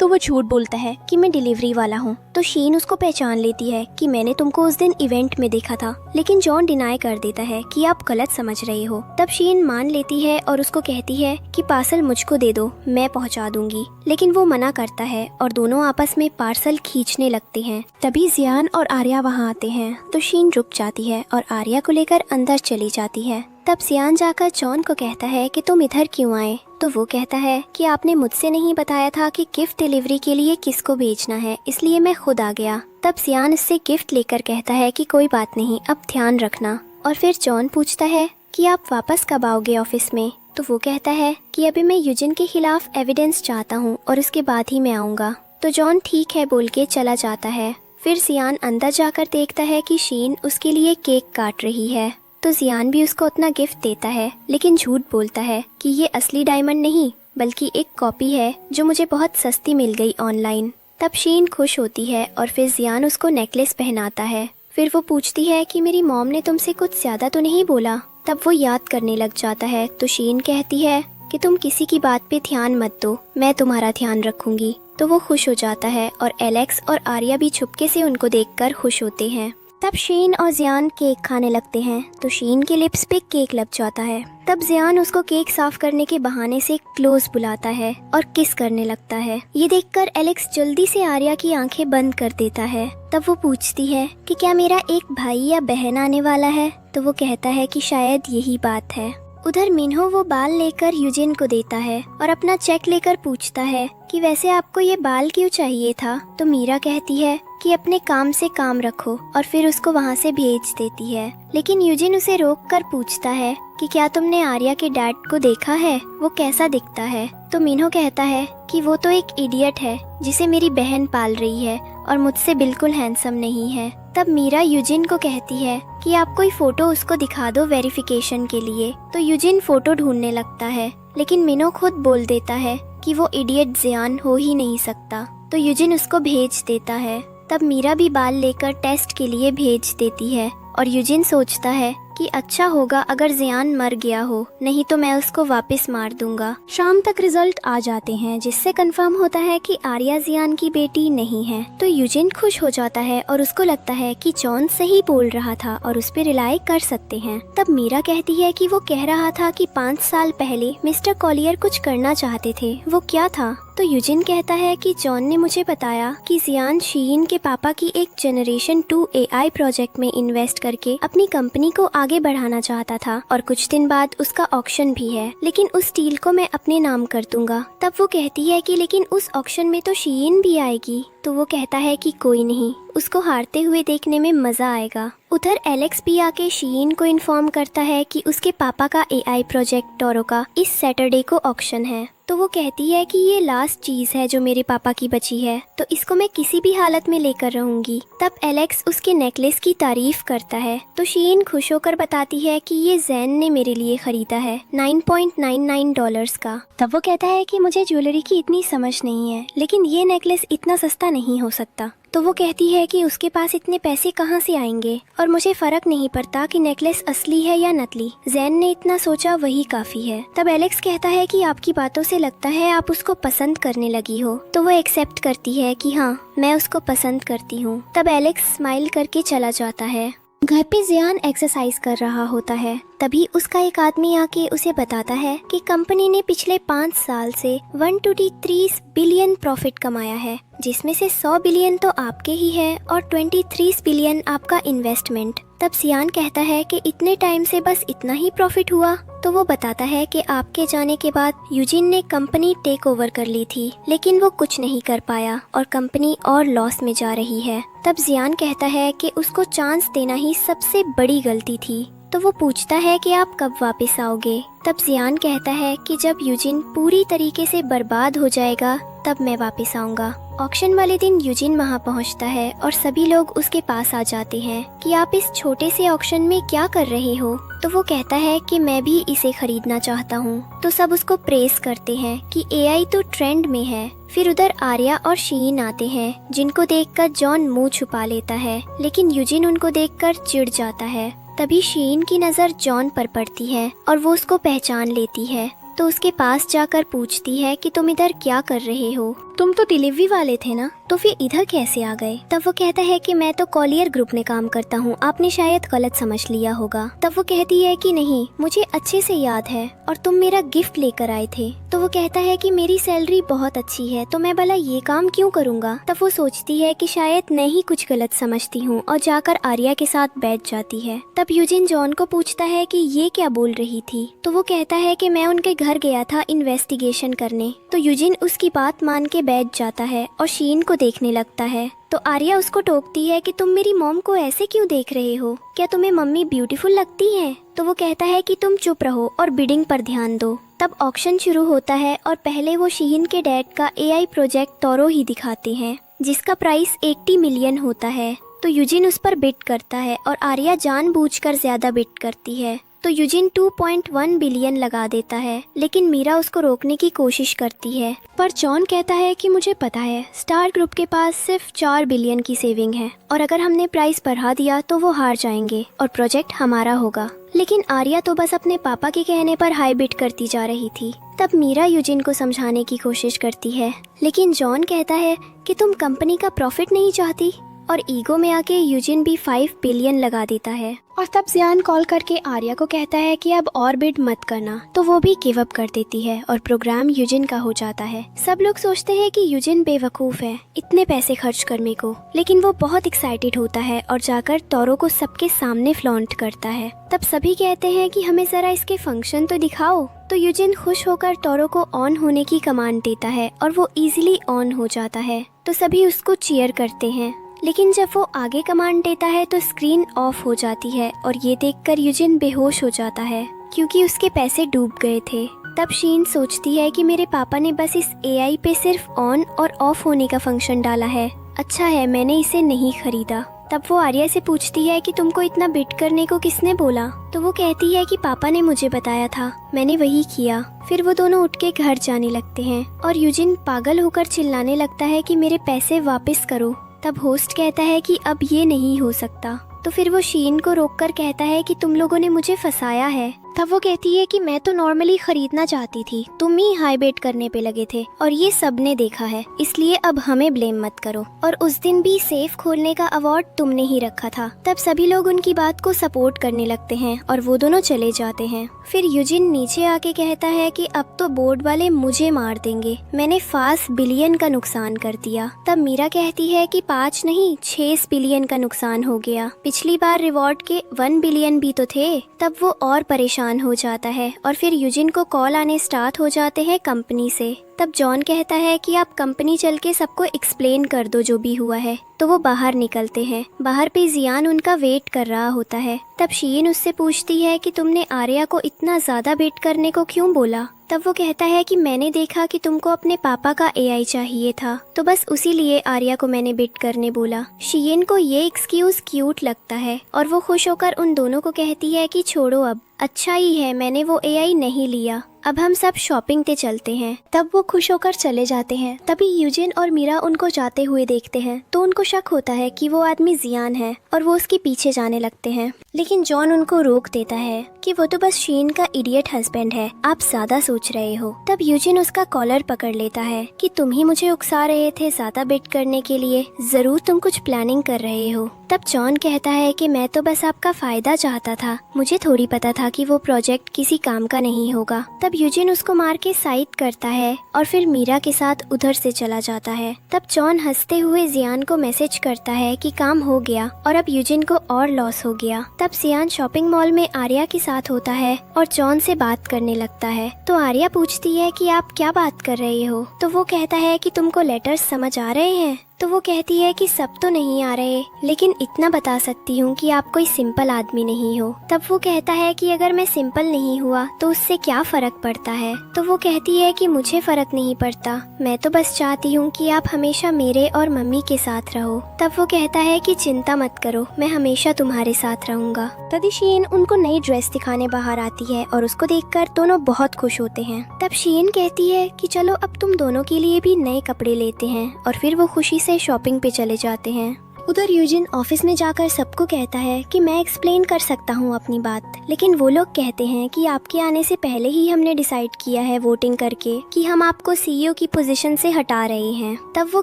तो वो झूठ बोलता है कि मैं डिलीवरी वाला हूँ। तो शीन उसको पहचान लेती है कि मैंने तुमको उस दिन इवेंट में देखा था, लेकिन जॉन डिनाई कर देता है कि आप गलत समझ रहे हो। तब शीन मान लेती है और उसको कहती है कि पार्सल मुझको दे दो, मैं पहुँचा दूंगी, लेकिन वो मना करता है और दोनों आपस में पार्सल खींचने लगते हैं। तभी जियान और आर्या वहाँ आते हैं तो शीन रुक जाती है और आर्या को लेकर अंदर चली जाती है। तब जियान जाकर जॉन को कहता है कि तुम इधर क्यों आए। तो वो कहता है कि आपने मुझसे नहीं बताया था कि गिफ्ट डिलीवरी के लिए किसको भेजना है, इसलिए मैं खुद आ गया। तब जियान इससे गिफ्ट लेकर कहता है कि कोई बात नहीं, अब ध्यान रखना। और फिर जॉन पूछता है कि आप वापस कब आओगे ऑफिस में। तो वो कहता है कि अभी मैं यूजिन के खिलाफ एविडेंस चाहता हूँ और उसके बाद ही मैं आऊँगा। तो जॉन ठीक है बोल के चला जाता है। फिर जियान अंदर जाकर देखता है कि शीन उसके लिए केक काट रही है। तो जियान भी उसको अपना गिफ्ट देता है, लेकिन झूठ बोलता है कि ये असली डायमंड नहीं बल्कि एक कॉपी है जो मुझे बहुत सस्ती मिल गई ऑनलाइन। तब शीन खुश होती है और फिर जियान उसको नेकलेस पहनाता है। फिर वो पूछती है कि मेरी मॉम ने तुमसे कुछ ज्यादा तो नहीं बोला। तब वो याद करने लग जाता है। तो शीन कहती है कि तुम किसी की बात पे ध्यान मत दो, मैं तुम्हारा ध्यान रखूंगी। तो वो खुश हो जाता है और एलेक्स और आर्या भी चुपके से उनको देखकर खुश होते हैं। तब शीन और जियान केक खाने लगते हैं तो शीन के लिप्स पे केक लग जाता है। तब जियान उसको केक साफ करने के बहाने से क्लोज बुलाता है और किस करने लगता है। ये देखकर एलेक्स जल्दी से आर्या की आंखें बंद कर देता है। तब वो पूछती है कि क्या मेरा एक भाई या बहन आने वाला है। तो वो कहता है कि शायद यही बात है। उधर मिन्हो वो बाल लेकर यूजिन को देता है और अपना चेक लेकर पूछता है कि वैसे आपको ये बाल क्यों चाहिए था। तो मीरा कहती है कि अपने काम से काम रखो और फिर उसको वहाँ से भेज देती है। लेकिन यूजिन उसे रोक कर पूछता है कि क्या तुमने आर्या के डैड को देखा है, वो कैसा दिखता है। तो मिन्हो कहता है कि वो तो एक इडियट है जिसे मेरी बहन पाल रही है और मुझसे बिल्कुल हैंडसम नहीं है। तब मीरा यूजिन को कहती है कि आप कोई फोटो उसको दिखा दो वेरिफिकेशन के लिए। तो यूजिन फोटो ढूंढने लगता है, लेकिन मिन्हो खुद बोल देता है कि वो इडियट जियान हो ही नहीं सकता। तो यूजिन उसको भेज देता है। तब मीरा भी बाल लेकर टेस्ट के लिए भेज देती है और यूजिन सोचता है कि अच्छा होगा अगर जियान मर गया हो, नहीं तो मैं उसको वापस मार दूंगा। शाम तक रिजल्ट आ जाते हैं जिससे कंफर्म होता है कि आर्या जियान की बेटी नहीं है। तो यूजिन खुश हो जाता है और उसको लगता है कि जॉन सही बोल रहा था और उस पर रिलाई कर सकते हैं। तब मीरा कहती है कि वो कह रहा था कि 5 साल पहले मिस्टर कॉलियर कुछ करना चाहते थे, वो क्या था। तो यूजिन कहता है कि जॉन ने मुझे बताया कि जियान शीन के पापा की एक जनरेशन 2 AI प्रोजेक्ट में इन्वेस्ट करके अपनी कंपनी को आगे बढ़ाना चाहता था और कुछ दिन बाद उसका ऑक्शन भी है, लेकिन उस डील को मैं अपने नाम कर दूंगा। तब वो कहती है कि लेकिन उस ऑक्शन में तो शीन भी आएगी। तो वो कहता है कि कोई नहीं, उसको हारते हुए देखने में मजा आएगा। उधर एलेक्स भी आके शीन को इन्फॉर्म करता है कि उसके पापा का AI प्रोजेक्ट टोरो का इस सैटरडे को ऑक्शन है। तो वो कहती है कि ये लास्ट चीज है जो मेरे पापा की बची है, तो इसको मैं किसी भी हालत में लेकर रहूंगी। तब एलेक्स उसके नेकलेस की तारीफ करता है तो शीन खुश होकर बताती है कि ये जैन ने मेरे लिए खरीदा है $9.99 का। तब वो कहता है कि मुझे ज्वेलरी की इतनी समझ नहीं है, लेकिन ये नेकलेस इतना सस्ता नहीं हो सकता। तो वो कहती है कि उसके पास इतने पैसे कहाँ से आएंगे और मुझे फर्क नहीं पड़ता कि नेकलेस असली है या नकली, जैन ने इतना सोचा वही काफी है। तब एलेक्स कहता है कि आपकी बातों से लगता है आप उसको पसंद करने लगी हो। तो वो एक्सेप्ट करती है कि हाँ, मैं उसको पसंद करती हूँ। तब एलेक्स स्माइल करके चला जाता है। घर पे जियान एक्सरसाइज कर रहा होता है, तभी उसका एक आदमी आके उसे बताता है कि कंपनी ने पिछले 5 साल से 123 बिलियन प्रॉफिट कमाया है, जिसमें से 100 बिलियन तो आपके ही है और 23 बिलियन आपका इन्वेस्टमेंट। तब जियान कहता है कि इतने टाइम से बस इतना ही प्रॉफिट हुआ। तो वो बताता है कि आपके जाने के बाद यूजिन ने कंपनी टेक ओवर कर ली थी, लेकिन वो कुछ नहीं कर पाया और कंपनी और लॉस में जा रही है। तब जियान कहता है कि उसको चांस देना ही सबसे बड़ी गलती थी। तो वो पूछता है कि आप कब वापस आओगे। तब जियान कहता है कि जब यूजिन पूरी तरीके से बर्बाद हो जाएगा तब मैं वापस आऊंगा। ऑक्शन वाले दिन यूजिन वहां पहुंचता है और सभी लोग उसके पास आ जाते हैं कि आप इस छोटे से ऑक्शन में क्या कर रहे हो। तो वो कहता है कि मैं भी इसे खरीदना चाहता हूँ। तो सब उसको प्रेस करते हैं कि AI तो ट्रेंड में है। फिर उधर आर्या और शीन आते हैं, जिनको देखकर जॉन मुंह छुपा लेता है, लेकिन यूजिन उनको देखकर चिढ़ जाता है। तभी शीन की नजर जॉन पर पड़ती है और वो उसको पहचान लेती है। तो उसके पास जाकर पूछती है कि तुम इधर क्या कर रहे हो। तुम तो डिलीवरी वाले थे ना, तो फिर इधर कैसे आ गए? तब वो कहता है कि मैं तो कॉलियर ग्रुप में काम करता हूँ, आपने शायद गलत समझ लिया होगा। तब वो कहती है कि नहीं, मुझे अच्छे से याद है और तुम मेरा गिफ्ट लेकर आए थे। तो वो कहता है कि मेरी सैलरी बहुत अच्छी है, तो मैं भला ये काम क्यों करूँगा। तब वो सोचती है कि शायद मैं ही कुछ गलत समझती हूँ और जाकर आर्या के साथ बैठ जाती है। तब यूजिन जॉन को पूछता है कि ये क्या बोल रही थी। तो वो कहता है कि मैं उनके घर गया था इन्वेस्टिगेशन करने। तो यूजिन उसकी बात मान के बैठ जाता है और शीन को देखने लगता है। तो आर्या उसको टोकती है कि तुम मेरी मॉम को ऐसे क्यों देख रहे हो, क्या तुम्हें मम्मी ब्यूटीफुल लगती है? तो वो कहता है कि तुम चुप रहो और बिडिंग पर ध्यान दो। तब ऑक्शन शुरू होता है और पहले वो शीन के डैड का एआई प्रोजेक्ट टोरो ही दिखाते हैं, जिसका प्राइस 80 मिलियन होता है। तो यूजिन उस पर बिड करता है और आर्या जानबूझकर ज्यादा बिड करती है। तो यूजिन 2.1 बिलियन लगा देता है, लेकिन मीरा उसको रोकने की कोशिश करती है। पर जॉन कहता है कि मुझे पता है स्टार ग्रुप के पास सिर्फ 4 बिलियन की सेविंग है और अगर हमने प्राइस बढ़ा दिया तो वो हार जाएंगे और प्रोजेक्ट हमारा होगा। लेकिन आर्या तो बस अपने पापा के कहने पर हाई बिड करती जा रही थी। तब मीरा यूजिन को समझाने की कोशिश करती है, लेकिन जॉन कहता है कि तुम कंपनी का प्रॉफिट नहीं चाहती, और ईगो में आके यूजिन भी 5 बिलियन लगा देता है। और तब जियान कॉल करके आर्या को कहता है कि अब और बिड मत करना, तो वो भी गिव अप कर देती है और प्रोग्राम यूजिन का हो जाता है। सब लोग सोचते हैं कि यूजिन बेवकूफ है इतने पैसे खर्च करने को, लेकिन वो बहुत एक्साइटेड होता है और जाकर टोरो को सबके सामने फ्लॉन्ट करता है। तब सभी कहते हैं कि हमें जरा इसके फंक्शन तो दिखाओ। तो यूजिन खुश होकर टोरो को ऑन होने की कमांड देता है और वो इजीली ऑन हो जाता है। तो सभी उसको चीयर करते हैं, लेकिन जब वो आगे कमांड देता है तो स्क्रीन ऑफ हो जाती है और ये देखकर यूजिन बेहोश हो जाता है क्योंकि उसके पैसे डूब गए थे। तब शीन सोचती है कि मेरे पापा ने बस इस एआई पे सिर्फ ऑन और ऑफ होने का फंक्शन डाला है, अच्छा है मैंने इसे नहीं खरीदा। तब वो आर्या से पूछती है कि तुमको इतना बिड करने को किसने बोला। तो वो कहती है कि पापा ने मुझे बताया था, मैंने वही किया। फिर वो दोनों उठ के घर जाने लगते हैं और यूजिन पागल होकर चिल्लाने लगता है कि मेरे पैसे वापस करो। तब होस्ट कहता है कि अब ये नहीं हो सकता। तो फिर वो शीन को रोककर कहता है कि तुम लोगों ने मुझे फंसाया है। तब वो कहती है कि मैं तो नॉर्मली खरीदना चाहती थी, तुम ही हाई बेट करने पे लगे थे और ये सबने देखा है, इसलिए अब हमें ब्लेम मत करो। और उस दिन भी सेफ खोलने का अवार्ड तुमने ही रखा था। तब सभी लोग उनकी बात को सपोर्ट करने लगते हैं और वो दोनों चले जाते हैं। फिर यूजिन नीचे आके कहता है कि अब तो बोर्ड वाले मुझे मार देंगे, मैंने 5 बिलियन का नुकसान कर दिया। तब मीरा कहती है कि 5 नहीं 6 बिलियन का नुकसान हो गया, पिछली बार रिवॉर्ड के 1 बिलियन भी तो थे। तब वो और परेशान हो जाता है और फिर यूजिन को कॉल आने स्टार्ट हो जाते हैं कंपनी से। तब जॉन कहता है कि आप कंपनी चल के सबको एक्सप्लेन कर दो जो भी हुआ है। तो वो बाहर निकलते हैं, बाहर पे जियान उनका वेट कर रहा होता है। तब शीन उससे पूछती है कि तुमने आर्या को इतना ज्यादा वेट करने को क्यों बोला। तब वो कहता है कि मैंने देखा कि तुमको अपने पापा का एआई चाहिए था, तो बस उसी लिए आर्या को मैंने बिट करने बोला। शीन को ये एक्सक्यूज क्यूट लगता है और वो खुश होकर उन दोनों को कहती है कि छोड़ो अब, अच्छा ही है मैंने वो एआई नहीं लिया, अब हम सब शॉपिंग पे चलते हैं। तब वो खुश होकर चले जाते हैं। तभी यूजिन और मीरा उनको जाते हुए देखते हैं तो उनको शक होता है कि वो आदमी जियान है और वो उसके पीछे जाने लगते हैं, लेकिन जॉन उनको रोक देता है कि वो तो बस शीन का इडियट हस्बैंड है, आप ज्यादा सोच रहे हो। तब यूजिन उसका कॉलर पकड़ लेता है कि तुम ही मुझे उकसा रहे थे ज्यादा बेट करने के लिए, जरूर तुम कुछ प्लानिंग कर रहे हो। तब जॉन कहता है कि मैं तो बस आपका फायदा चाहता था, मुझे थोड़ी पता था कि वो प्रोजेक्ट किसी काम का नहीं होगा। तब यूजिन उसको मार के साइड करता है और फिर मीरा के साथ उधर से चला जाता है। तब जॉन हंसते हुए जियान को मैसेज करता है कि काम हो गया और अब यूजिन को और लॉस हो गया। तब जियान शॉपिंग मॉल में आर्या के साथ होता है और जॉन से बात करने लगता है। तो आर्या पूछती है कि आप क्या बात कर रहे हो। तो वो कहता है कि तुमको लेटर्स समझ आ रहे हैं। तो वो कहती है कि सब तो नहीं आ रहे, लेकिन इतना बता सकती हूँ कि आप कोई सिंपल आदमी नहीं हो। तब वो कहता है कि अगर मैं सिंपल नहीं हुआ तो उससे क्या फर्क पड़ता है। तो वो कहती है कि मुझे फर्क नहीं पड़ता, मैं तो बस चाहती हूँ कि आप हमेशा मेरे और मम्मी के साथ रहो। तब वो कहता है कि चिंता मत करो, मैं हमेशा तुम्हारे साथ रहूंगा। तभी शीन उनको नई ड्रेस दिखाने बाहर आती है और उसको देखकर दोनों बहुत खुश होते हैं। तब शीन कहती है कि चलो अब तुम दोनों के लिए भी नए कपड़े लेते हैं और फिर वो खुशी से शॉपिंग पे चले जाते हैं। उधर यूजिन ऑफिस में जाकर सबको कहता है कि मैं एक्सप्लेन कर सकता हूँ अपनी बात, लेकिन वो लोग कहते हैं कि आपके आने से पहले ही हमने डिसाइड किया है वोटिंग करके कि हम आपको सीईओ की पोजीशन से हटा रहे हैं। तब वो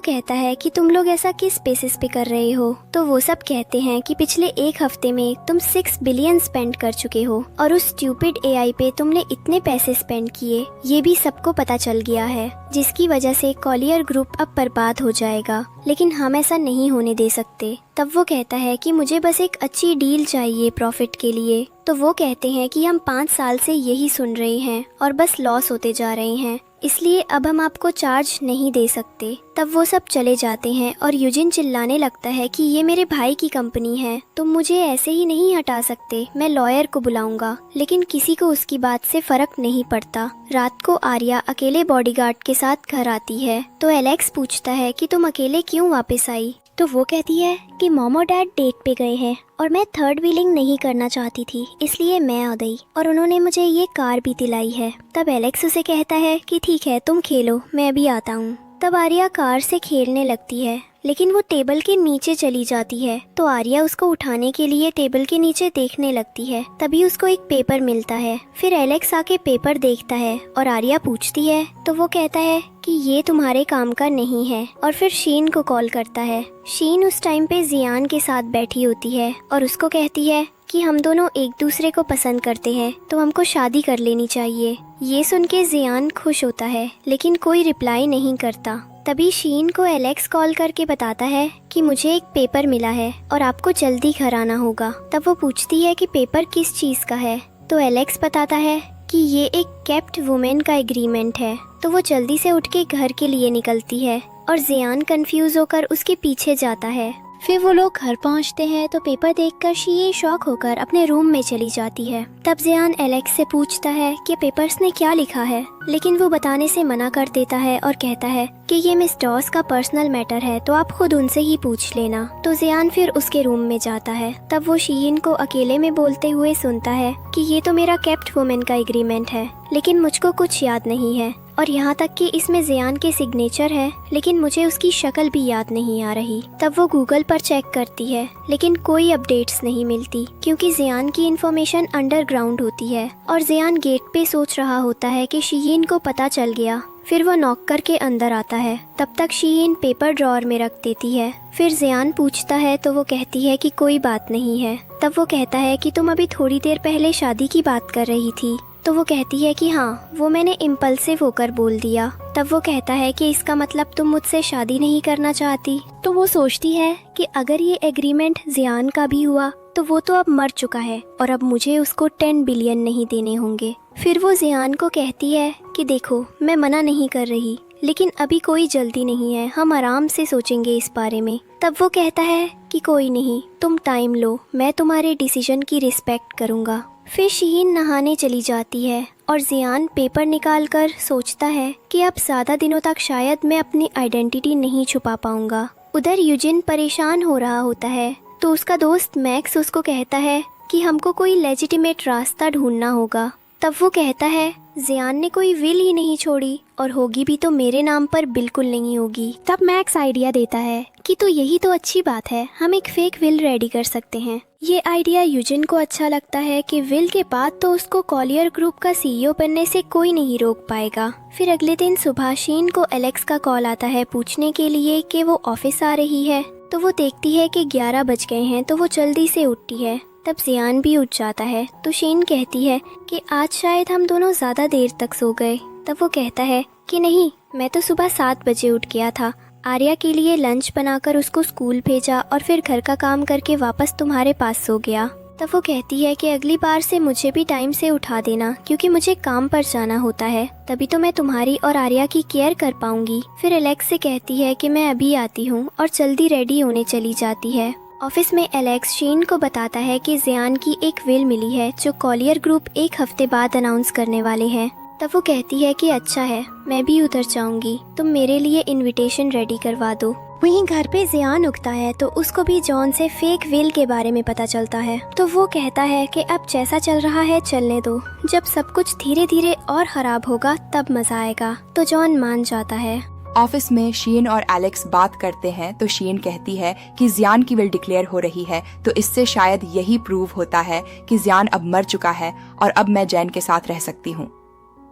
कहता है कि तुम लोग ऐसा किस बेसिस पे कर रहे हो। तो वो सब कहते हैं कि पिछले एक हफ्ते में तुम 6 बिलियन स्पेंड कर चुके हो और उस स्टूपिड एआई पे तुमने इतने पैसे स्पेंड किए, ये भी सबको पता चल गया है, जिसकी वजह से कॉलियर ग्रुप अब बर्बाद हो जाएगा, लेकिन हम ऐसा नहीं होने दे सकते। तब वो कहता है कि मुझे बस एक अच्छी डील चाहिए प्रॉफिट के लिए। तो वो कहते हैं कि हम 5 साल से यही सुन रहे हैं और बस लॉस होते जा रहे हैं, इसलिए अब हम आपको चार्ज नहीं दे सकते। तब वो सब चले जाते हैं और यूजिन चिल्लाने लगता है कि ये मेरे भाई की कंपनी है, तुम मुझे ऐसे ही नहीं हटा सकते, मैं लॉयर को बुलाऊंगा। लेकिन किसी को उसकी बात से फर्क नहीं पड़ता। रात को आर्या अकेले बॉडीगार्ड के साथ घर आती है तो एलेक्स पूछता है कि तुम अकेले क्यों वापस आई। तो वो कहती है कि मॉम और डैड डेट पे गए हैं और मैं थर्ड व्हीलिंग नहीं करना चाहती थी, इसलिए मैं आ गई और उन्होंने मुझे ये कार भी दिलाई है। तब एलेक्स उसे कहता है कि ठीक है तुम खेलो, मैं अभी आता हूँ। तब आर्या कार से खेलने लगती है, लेकिन वो टेबल के नीचे चली जाती है। तो आर्या उसको उठाने के लिए टेबल के नीचे देखने लगती है, तभी उसको एक पेपर मिलता है। फिर एलेक्स आके पेपर देखता है और आर्या पूछती है तो वो कहता है कि ये तुम्हारे काम का नहीं है और फिर शीन को कॉल करता है। शीन उस टाइम पे जियान के साथ बैठी होती है और उसको कहती है कि हम दोनों एक दूसरे को पसंद करते हैं तो हमको शादी कर लेनी चाहिए। ये सुन के जियान खुश होता है, लेकिन कोई रिप्लाई नहीं करता। तभी शीन को एलेक्स कॉल करके बताता है कि मुझे एक पेपर मिला है और आपको जल्दी घर आना होगा। तब वो पूछती है कि पेपर किस चीज का है। तो एलेक्स बताता है कि ये एक केप्ट वुमेन का एग्रीमेंट है। तो वो जल्दी से उठ के घर के लिए निकलती है और जियान कंफ्यूज होकर उसके पीछे जाता है। फिर वो लोग घर पहुंचते हैं तो पेपर देखकर शी शॉक होकर अपने रूम में चली जाती है। तब जियान एलेक्स से पूछता है कि पेपर्स ने क्या लिखा है, लेकिन वो बताने से मना कर देता है और कहता है कि ये मिस डॉस का पर्सनल मैटर है, तो आप खुद उनसे ही पूछ लेना। तो जियान फिर उसके रूम में जाता है। तब वो शीन को अकेले में बोलते हुए सुनता है कि ये तो मेरा केप्ट वुमेन का एग्रीमेंट है, लेकिन मुझको कुछ याद नहीं है और यहाँ तक कि इसमें जियान के सिग्नेचर है, लेकिन मुझे उसकी शक्ल भी याद नहीं आ रही। तब वो गूगल पर चेक करती है, लेकिन कोई अपडेट्स नहीं मिलती क्योंकि जियान की इन्फॉर्मेशन अंडरग्राउंड होती है और जियान गेट पे सोच रहा होता है कि शीन को पता चल गया। फिर वो नॉक करके अंदर आता है। तब तक शीन पेपर ड्रॉअर में रख देती है। फिर जियान पूछता है तो वो कहती है कि कोई बात नहीं है। तब वो कहता है कि तुम अभी थोड़ी देर पहले शादी की बात कर रही थी। तो वो कहती है कि हाँ, वो मैंने इम्पल्सिव होकर बोल दिया। तब वो कहता है कि इसका मतलब तुम मुझसे शादी नहीं करना चाहती। तो वो सोचती है कि अगर ये एग्रीमेंट जियान का भी हुआ तो वो तो अब मर चुका है और अब मुझे उसको 10 बिलियन नहीं देने होंगे। फिर वो जियान को कहती है कि देखो, मैं मना नहीं कर रही, लेकिन अभी कोई जल्दी नहीं है, हम आराम से सोचेंगे इस बारे में। तब वो कहता है कि कोई नहीं, तुम टाइम लो, मैं तुम्हारे डिसीजन की रिस्पेक्ट करूँगा। फिर शीन नहाने चली जाती है और जियान पेपर निकालकर सोचता है कि अब ज्यादा दिनों तक शायद मैं अपनी आइडेंटिटी नहीं छुपा पाऊंगा। उधर यूजिन परेशान हो रहा होता है तो उसका दोस्त मैक्स उसको कहता है कि हमको कोई लेजिटिमेट रास्ता ढूंढना होगा। तब वो कहता है जियान ने कोई विल ही नहीं छोड़ी और होगी भी तो मेरे नाम पर बिल्कुल नहीं होगी। तब मैक्स आइडिया देता है कि तो यही तो अच्छी बात है, हम एक फेक विल रेडी कर सकते हैं। ये आइडिया यूजिन को अच्छा लगता है कि विल के बाद तो उसको कॉलियर ग्रुप का सीईओ बनने से कोई नहीं रोक पाएगा। फिर अगले दिन सुबह शीन को एलेक्स का कॉल आता है पूछने के लिए कि वो ऑफिस आ रही है। तो वो देखती है कि 11 बज गए हैं तो वो जल्दी से उठती है। तब जियान भी उठ जाता है तो शीन कहती है कि आज शायद हम दोनों ज्यादा देर तक सो गए। तब वो कहता है कि नहीं, मैं तो सुबह 7 बजे उठ गया था, आर्या के लिए लंच बनाकर उसको स्कूल भेजा और फिर घर का काम करके वापस तुम्हारे पास सो गया। तब वो कहती है कि अगली बार से मुझे भी टाइम से उठा देना क्योंकि मुझे काम पर जाना होता है, तभी तो मैं तुम्हारी और आर्या की केयर कर पाऊंगी। फिर एलेक्स से कहती है कि मैं अभी आती हूँ और जल्दी रेडी होने चली जाती है। ऑफिस में एलेक्स शीन को बताता है कि जियान की एक विल मिली है जो कॉलियर ग्रुप 1 हफ्ते बाद अनाउंस करने वाले हैं। तब वो कहती है कि अच्छा है, मैं भी उधर जाऊंगी, तुम मेरे लिए इनविटेशन रेडी करवा दो। वहीं घर पे जियान उगता है तो उसको भी जॉन से फेक विल के बारे में पता चलता है। तो वो कहता है कि अब जैसा चल रहा है चलने दो, जब सब कुछ धीरे धीरे और खराब होगा तब मजा आएगा। तो जॉन मान जाता है। ऑफिस में शीन और एलेक्स बात करते हैं तो शीन कहती है कि जियान की विल डिक्लेयर हो रही है, तो इससे शायद यही प्रूव होता है कि जियान अब मर चुका है और अब मैं जैन के साथ रह सकती हूँ।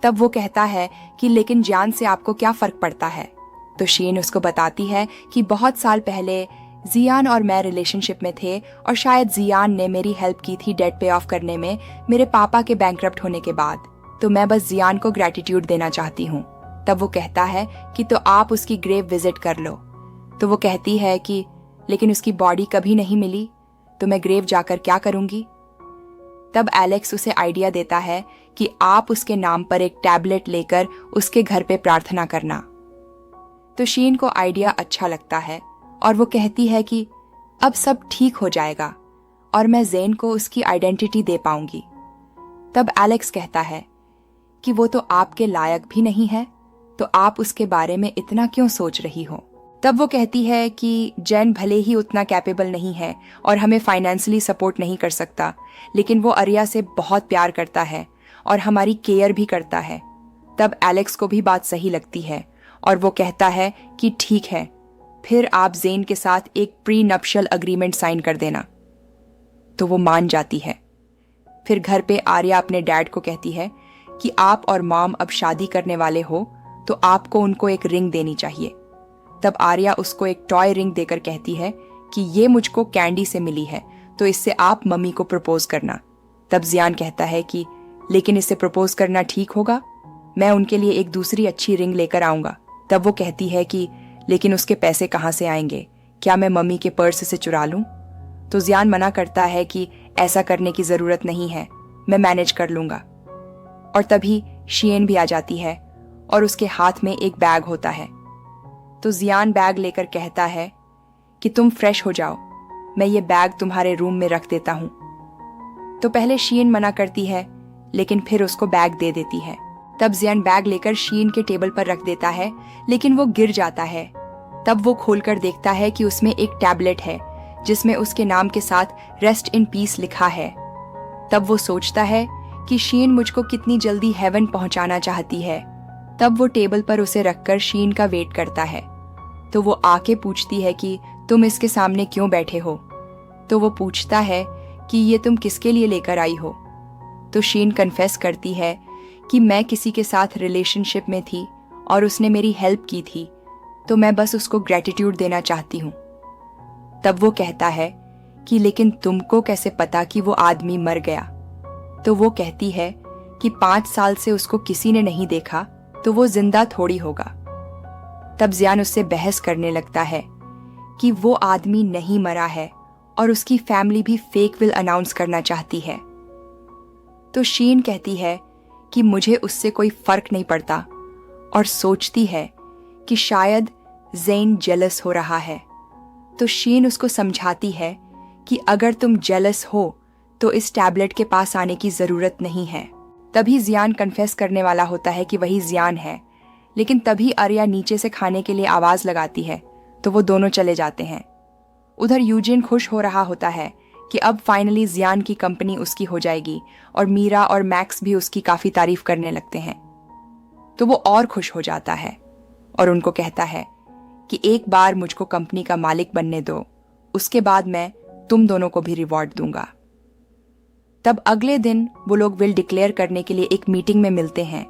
तब वो कहता है कि लेकिन जियान से आपको क्या फर्क पड़ता है। तो शीन उसको बताती है कि बहुत साल पहले जियान और मैं रिलेशनशिप में थे और शायद जियान ने मेरी हेल्प की थी डेट पे ऑफ करने में मेरे पापा के बैंकरप्ट होने के बाद, तो मैं बस जियान को ग्रेटिट्यूड देना चाहती हूँ। तब वो कहता है कि तो आप उसकी ग्रेव विजिट कर लो। तो वो कहती है कि लेकिन उसकी बॉडी कभी नहीं मिली, तो मैं ग्रेव जाकर क्या करूंगी। तब एलेक्स उसे आइडिया देता है कि आप उसके नाम पर एक टैबलेट लेकर उसके घर पे प्रार्थना करना। तो शीन को आइडिया अच्छा लगता है और वो कहती है कि अब सब ठीक हो जाएगा और मैं ज़ेन को उसकी आइडेंटिटी दे पाऊंगी। तब एलेक्स कहता है कि वो तो आपके लायक भी नहीं है, तो आप उसके बारे में इतना क्यों सोच रही हो। तब वो कहती है कि जैन भले ही उतना कैपेबल नहीं है और हमें फाइनेंशियली सपोर्ट नहीं कर सकता, लेकिन वो आर्या से बहुत प्यार करता है और हमारी केयर भी करता है। तब एलेक्स को भी बात सही लगती है और वो कहता है कि ठीक है, फिर आप ज़ेन के साथ एक प्री नप्शल अग्रीमेंट साइन कर देना। तो वो मान जाती है। फिर घर पे आर्या अपने डैड को कहती है कि आप और मॉम अब शादी करने वाले हो, तो आपको उनको एक रिंग देनी चाहिए। तब आर्या उसको एक टॉय रिंग देकर कहती है कि ये मुझको कैंडी से मिली है, तो इससे आप मम्मी को प्रपोज करना। तब जियान कहता है कि लेकिन इससे प्रपोज करना ठीक होगा, मैं उनके लिए एक दूसरी अच्छी रिंग लेकर आऊंगा। तब वो कहती है कि लेकिन उसके पैसे कहाँ से आएंगे, क्या मैं मम्मी के पर्स से चुरा लूं। तो जियान मना करता है कि ऐसा करने की जरूरत नहीं है, मैं मैनेज कर लूंगा। और तभी शीन भी आ जाती है और उसके हाथ में एक बैग होता है। तो जियान बैग लेकर कहता है कि तुम फ्रेश हो जाओ, मैं ये बैग तुम्हारे रूम में रख देता हूं। तो पहले शीन मना करती है, लेकिन फिर उसको बैग दे देती है। तब जियान बैग लेकर शीन के टेबल पर रख देता है, लेकिन वो गिर जाता है। तब वो खोलकर देखता है कि उसमें एक टैबलेट है जिसमें उसके नाम के साथ रेस्ट इन पीस लिखा है। तब वो सोचता है कि शीन मुझको कितनी जल्दी हेवन पहुंचाना चाहती है। तब वो टेबल पर उसे रखकर शीन का वेट करता है। तो वो आके पूछती है कि तुम इसके सामने क्यों बैठे हो। तो वो पूछता है कि ये तुम किसके लिए लेकर आई हो। तो शीन कन्फेस करती है कि मैं किसी के साथ रिलेशनशिप में थी और उसने मेरी हेल्प की थी, तो मैं बस उसको ग्रेटिट्यूड देना चाहती हूँ। तब वो कहता है कि लेकिन तुमको कैसे पता कि वो आदमी मर गया। तो वो कहती है कि 5 साल से उसको किसी ने नहीं देखा, तो वो जिंदा थोड़ी होगा। तब जियान उससे बहस करने लगता है कि वो आदमी नहीं मरा है और उसकी फैमिली भी फेक विल अनाउंस करना चाहती है। तो शीन कहती है कि मुझे उससे कोई फर्क नहीं पड़ता और सोचती है कि शायद ज़ेन जेलस हो रहा है। तो शीन उसको समझाती है कि अगर तुम जेलस हो तो इस टैबलेट के पास आने की जरूरत नहीं है। तभी जियान कन्फेस करने वाला होता है कि वही जियान है, लेकिन तभी आर्या नीचे से खाने के लिए आवाज लगाती है, तो वो दोनों चले जाते हैं। उधर यूजिन खुश हो रहा होता है कि अब फाइनली जियान की कंपनी उसकी हो जाएगी और मीरा और मैक्स भी उसकी काफी तारीफ करने लगते हैं। तो वो और खुश हो जाता है और उनको कहता है कि एक बार मुझको कंपनी का मालिक बनने दो, उसके बाद मैं तुम दोनों को भी रिवॉर्ड दूंगा। तब अगले दिन वो लोग विल डिक्लेयर करने के लिए एक मीटिंग में मिलते हैं,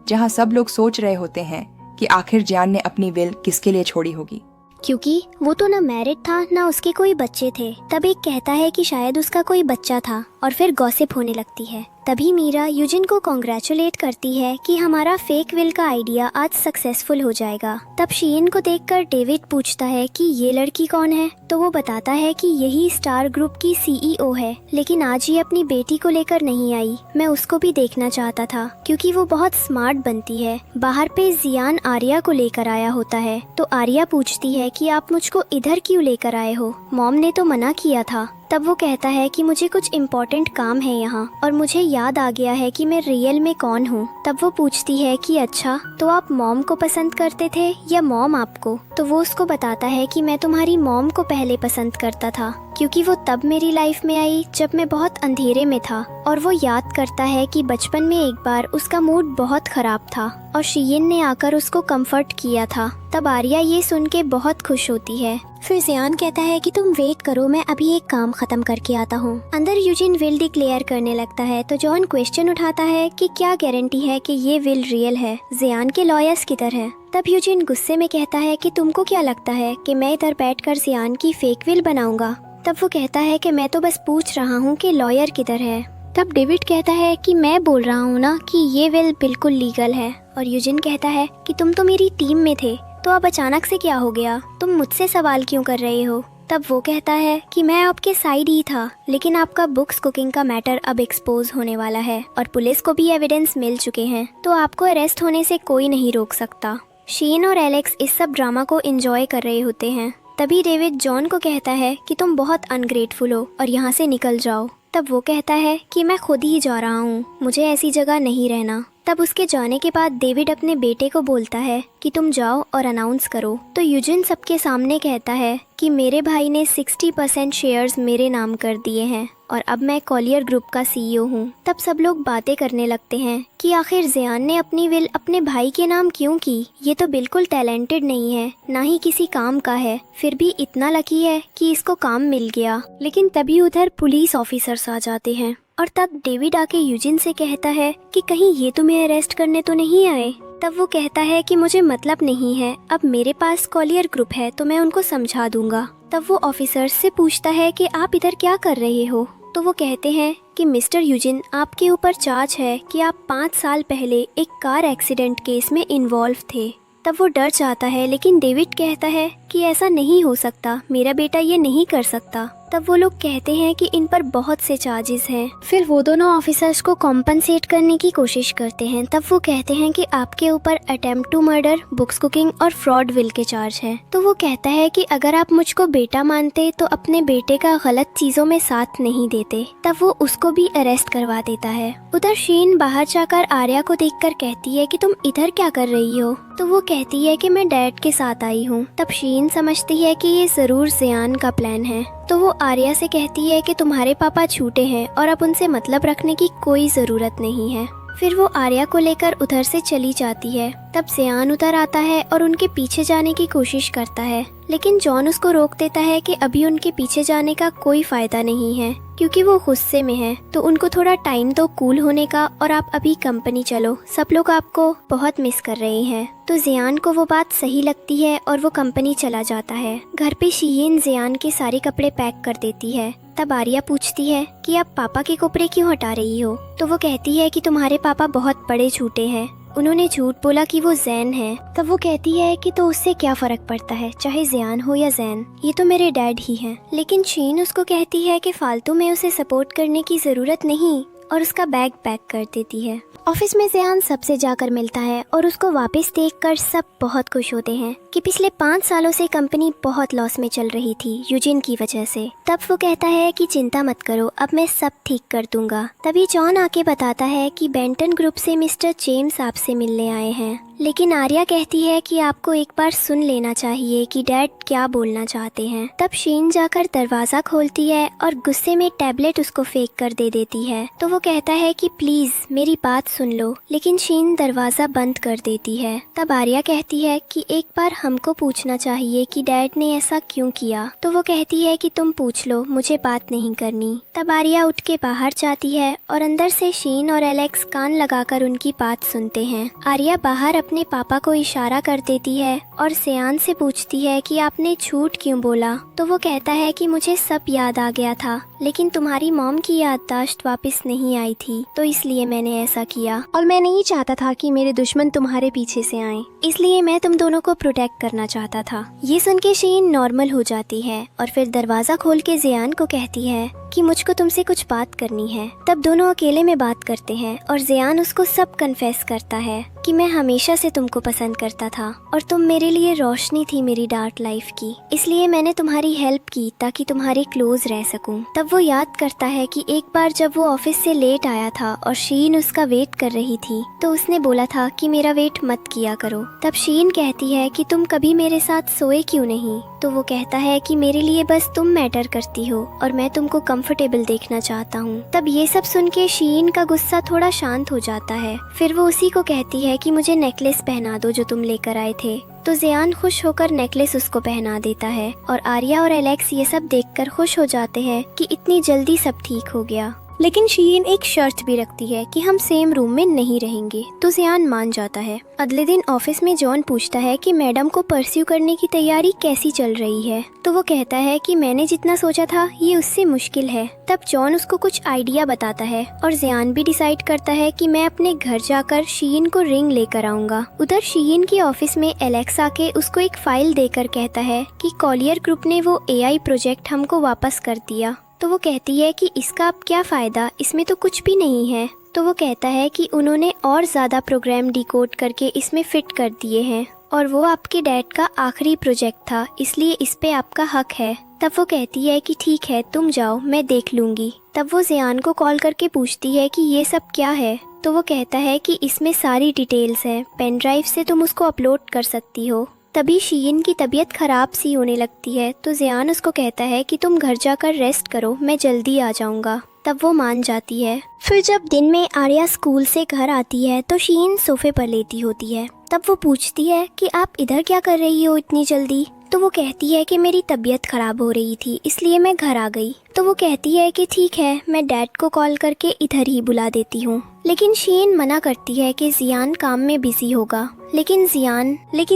जहां सब लोग सोच रहे होते हैं कि आखिर जियान ने अपनी विल किसके लिए छोड़ी होगी, क्योंकि वो तो ना मैरिड था ना उसके कोई बच्चे थे। तब एक कहता है कि शायद उसका कोई बच्चा था और फिर गॉसिप होने लगती है। तभी मीरा यूजिन को कॉन्ग्रेचुलेट करती है कि हमारा फेक विल का आइडिया आज सक्सेसफुल हो जाएगा। तब शीन को देखकर डेविड पूछता है कि ये लड़की कौन है। तो वो बताता है कि यही स्टार ग्रुप की सीईओ है, लेकिन आज ये अपनी बेटी को लेकर नहीं आई। मैं उसको भी देखना चाहता था क्योंकि वो बहुत स्मार्ट बनती है। बाहर पे जियान आर्या को लेकर आया होता है, तो आर्या पूछती है कि आप मुझको इधर क्यों लेकर आए हो, मॉम ने तो मना किया था। तब वो कहता है कि मुझे कुछ इम्पोर्टेंट काम है यहाँ और मुझे याद आ गया है कि मैं रियल में कौन हूँ। तब वो पूछती है कि अच्छा, तो आप मॉम को पसंद करते थे या मॉम आपको। तो वो उसको बताता है कि मैं तुम्हारी मॉम को पहले पसंद करता था, क्योंकि वो तब मेरी लाइफ में आई जब मैं बहुत अंधेरे में था। और वो याद करता है कि बचपन में एक बार उसका मूड बहुत खराब था और शीयन ने आकर उसको कंफर्ट किया था। तब आर्या ये सुन के बहुत खुश होती है। फिर जियान कहता है कि तुम वेट करो, मैं अभी एक काम खत्म करके आता हूँ। अंदर यूजिन विल डिक्लेयर करने लगता है तो जॉन क्वेश्चन उठाता है कि क्या गारंटी है कि ये विल रियल है, जियान के लॉयर्स किधर हैं? तब यूजिन गुस्से में कहता है कि तुमको क्या लगता है कि मैं इधर बैठकर जियान की फेक विल बनाऊंगा? तब वो कहता है कि मैं तो बस पूछ रहा हूँ कि लॉयर किधर है। तब डेविड कहता है कि मैं बोल रहा हूँ ना कि ये विल बिल्कुल लीगल है। और यूजिन कहता है कि तुम तो मेरी टीम में थे, तो अब अचानक से क्या हो गया? तुम मुझसे सवाल क्यों कर रहे हो? तब वो कहता है कि मैं आपके साइड ही था, लेकिन आपका बुक्स कुकिंग का मैटर अब एक्सपोज होने वाला है और पुलिस को भी एविडेंस मिल चुके हैं, तो आपको अरेस्ट होने से कोई नहीं रोक सकता। शीन और एलेक्स इस सब ड्रामा को एंजॉय कर रहे होते हैं। तभी डेविड जॉन को कहता है कि तुम बहुत अनग्रेटफुल हो और यहाँ से निकल जाओ। तब वो कहता है कि मैं खुद ही जा रहा हूँ, मुझे ऐसी जगह नहीं रहना। तब उसके जाने के बाद डेविड अपने बेटे को बोलता है कि तुम जाओ और अनाउंस करो। तो यूजिन सबके सामने कहता है कि मेरे भाई ने 60% शेयर्स मेरे नाम कर दिए हैं और अब मैं कॉलियर ग्रुप का CEO हूँ। तब सब लोग बातें करने लगते हैं कि आखिर जियान ने अपनी विल अपने भाई के नाम क्यों की? ये तो बिल्कुल टैलेंटेड नहीं है, ना ही किसी काम का है, फिर भी इतना लकी है कि इसको काम मिल गया। लेकिन तभी उधर पुलिस ऑफिसर्स आ जाते हैं और तब डेविड आके यूजिन से कहता है कि कहीं ये तुम्हें अरेस्ट करने तो नहीं आए? तब वो कहता है कि मुझे मतलब नहीं है, अब मेरे पास कॉलियर ग्रुप है तो मैं उनको समझा दूंगा। तब वो ऑफिसर्स से पूछता है कि आप इधर क्या कर रहे हो? तो वो कहते हैं कि मिस्टर यूजिन, आपके ऊपर चार्ज है कि आप 5 साल पहले एक कार एक्सीडेंट केस में इन्वॉल्व थे। तब वो डर जाता है, लेकिन डेविड कहता है कि ऐसा नहीं हो सकता, मेरा बेटा ये नहीं कर सकता। तब वो लोग कहते हैं कि इन पर बहुत से चार्जेस हैं। फिर वो दोनों ऑफिसर्स को कॉम्पनसेट करने की कोशिश करते हैं। तब वो कहते हैं कि आपके ऊपर attempt to murder, books cooking और फ्रॉड विल के चार्ज हैं। तो वो कहता है कि अगर आप मुझको बेटा मानते तो अपने बेटे का गलत चीजों में साथ नहीं देते। तब वो उसको भी अरेस्ट करवा देता है। उधर शीन बाहर जाकर आर्या को देखकर कहती है कि तुम इधर क्या कर रही हो? तो वो कहती है कि मैं डैड के साथ आई हूँ। तब शीन समझती है कि ये जरूर जियान का प्लान है, तो वो आर्या से कहती है कि तुम्हारे पापा झूठे हैं और अब उनसे मतलब रखने की कोई जरूरत नहीं है। फिर वो आर्या को लेकर उधर से चली जाती है। तब जियान उधर आता है और उनके पीछे जाने की कोशिश करता है, लेकिन जॉन उसको रोक देता है कि अभी उनके पीछे जाने का कोई फायदा नहीं है क्योंकि वो गुस्से में है, तो उनको थोड़ा टाइम दो कूल होने का और आप अभी कंपनी चलो, सब लोग आपको बहुत मिस कर रहे हैं। तो जियान को वो बात सही लगती है और वो कंपनी चला जाता है। घर पे शीयन जियान के सारे कपड़े पैक कर देती है। तब आर्या पूछती है कि आप पापा के कपड़े क्यों हटा रही हो? तो वो कहती है कि तुम्हारे पापा बहुत बड़े झूठे हैं, उन्होंने झूठ बोला कि वो जैन है। तब वो कहती है कि तो उससे क्या फर्क पड़ता है, चाहे जियान हो या जैन, ये तो मेरे डैड ही हैं। लेकिन शीन उसको कहती है कि फालतू में उसे सपोर्ट करने की जरूरत नहीं और उसका बैग पैक कर देती है। ऑफिस में जियान सबसे जाकर मिलता है और उसको वापस देखकर सब बहुत खुश होते हैं कि पिछले 5 सालों से कंपनी बहुत लॉस में चल रही थी यूजिन की वजह से। तब वो कहता है कि चिंता मत करो, अब मैं सब ठीक कर दूंगा। तभी जॉन आके बताता है कि बेंटन ग्रुप से मिस्टर जेम्स आपसे मिलने आए हैं, लेकिन आर्या कहती है कि आपको एक बार सुन लेना चाहिए कि डैड क्या बोलना चाहते हैं। तब शीन जाकर दरवाजा खोलती है और गुस्से में टैबलेट उसको फेंक कर दे देती है। तो वो कहता है कि प्लीज मेरी बात सुन लो, लेकिन शीन दरवाजा बंद कर देती है। तब आर्या कहती है कि एक बार हमको पूछना चाहिए कि डैड ने ऐसा क्यों किया। तो वो कहती है कि तुम पूछ लो, मुझे बात नहीं करनी। तब आर्या उठ के बाहर जाती है और अंदर से शीन और एलेक्स कान लगाकर उनकी बात सुनते हैं। आर्या बाहर अपने पापा को इशारा कर देती है और जियान से पूछती है कि आपने झूठ क्यों बोला। तो वो कहता है कि मुझे सब याद आ गया था, लेकिन तुम्हारी मॉम की याददाश्त वापस नहीं आई थी, तो इसलिए मैंने ऐसा किया और मैं नहीं चाहता था कि मेरे दुश्मन तुम्हारे पीछे से आएं, इसलिए मैं तुम दोनों को प्रोटेक्ट करना चाहता था। ये सुन के शीन नॉर्मल हो जाती है और फिर दरवाजा खोल के जियान को कहती है कि मुझको तुमसे कुछ बात करनी है। तब दोनों अकेले में बात करते हैं और जियान उसको सब कन्फेस करता है कि मैं हमेशा से तुमको पसंद करता था और तुम मेरे लिए रोशनी थी मेरी डार्क लाइफ की, इसलिए मैंने तुम्हारी हेल्प की ताकि तुम्हारे क्लोज रह सकूं। तब वो याद करता है कि एक बार जब वो ऑफिस से लेट आया था और शीन उसका वेट कर रही थी, तो उसने बोला था कि मेरा वेट मत किया करो। तब शीन कहती है कि तुम कभी मेरे साथ सोए क्यों नहीं, तो वो कहता है कि मेरे लिए बस तुम मैटर करती हो और मैं तुमको कंफर्टेबल देखना चाहता हूँ। तब ये सब सुन के शीन का गुस्सा थोड़ा शांत हो जाता है। फिर वो उसी को कहती है कि मुझे नेकलेस पहना दो जो तुम लेकर आए थे। तो जियान खुश होकर नेकलेस उसको पहना देता है और आर्या और एलेक्स ये सब देखकर खुश हो जाते हैं कि इतनी जल्दी सब ठीक हो गया। लेकिन शीन एक शर्त भी रखती है कि हम सेम रूम में नहीं रहेंगे, तो जियान मान जाता है। अगले दिन ऑफिस में जॉन पूछता है कि मैडम को परस्यू करने की तैयारी कैसी चल रही है। तो वो कहता है कि मैंने जितना सोचा था ये उससे मुश्किल है। तब जॉन उसको कुछ आइडिया बताता है और जियान भी डिसाइड करता है कि मैं अपने घर जाकर शीन को रिंग लेकर आऊंगा। उधर शीन की ऑफिस में एलेक्स आके उसको एक फाइल देकर कहता है कि कॉलियर ग्रुप ने वो AI प्रोजेक्ट हमको वापस कर दिया। तो वो कहती है कि इसका अब क्या फायदा, इसमें तो कुछ भी नहीं है। तो वो कहता है कि उन्होंने और ज्यादा प्रोग्राम डिकोड करके इसमें फिट कर दिए हैं और वो आपके डैड का आखिरी प्रोजेक्ट था, इसलिए इस पे आपका हक है। तब वो कहती है कि ठीक है तुम जाओ, मैं देख लूंगी। तब वो जियान को कॉल करके पूछती है कि ये सब क्या है। तो वो कहता है कि इसमें सारी डिटेल्स हैं, पेन ड्राइव से तुम उसको अपलोड कर सकती हो। तभी शीन की तबीयत खराब सी होने लगती है, तो जियान उसको कहता है कि तुम घर जाकर रेस्ट करो, मैं जल्दी आ जाऊंगा। तब वो मान जाती है। फिर जब दिन में आर्या स्कूल से घर आती है तो शीन सोफे पर लेटी होती है। तब वो पूछती है कि आप इधर क्या कर रही हो इतनी जल्दी। तो वो कहती है कि मेरी तबीयत खराब हो रही थी इसलिए मैं घर आ गई। तो वो कहती है कि ठीक है, मैं डैड को कॉल करके इधर ही बुला देती हूँ। लेकिन शीन मना करती है कि जियान काम में बिजी होगा। लेकिन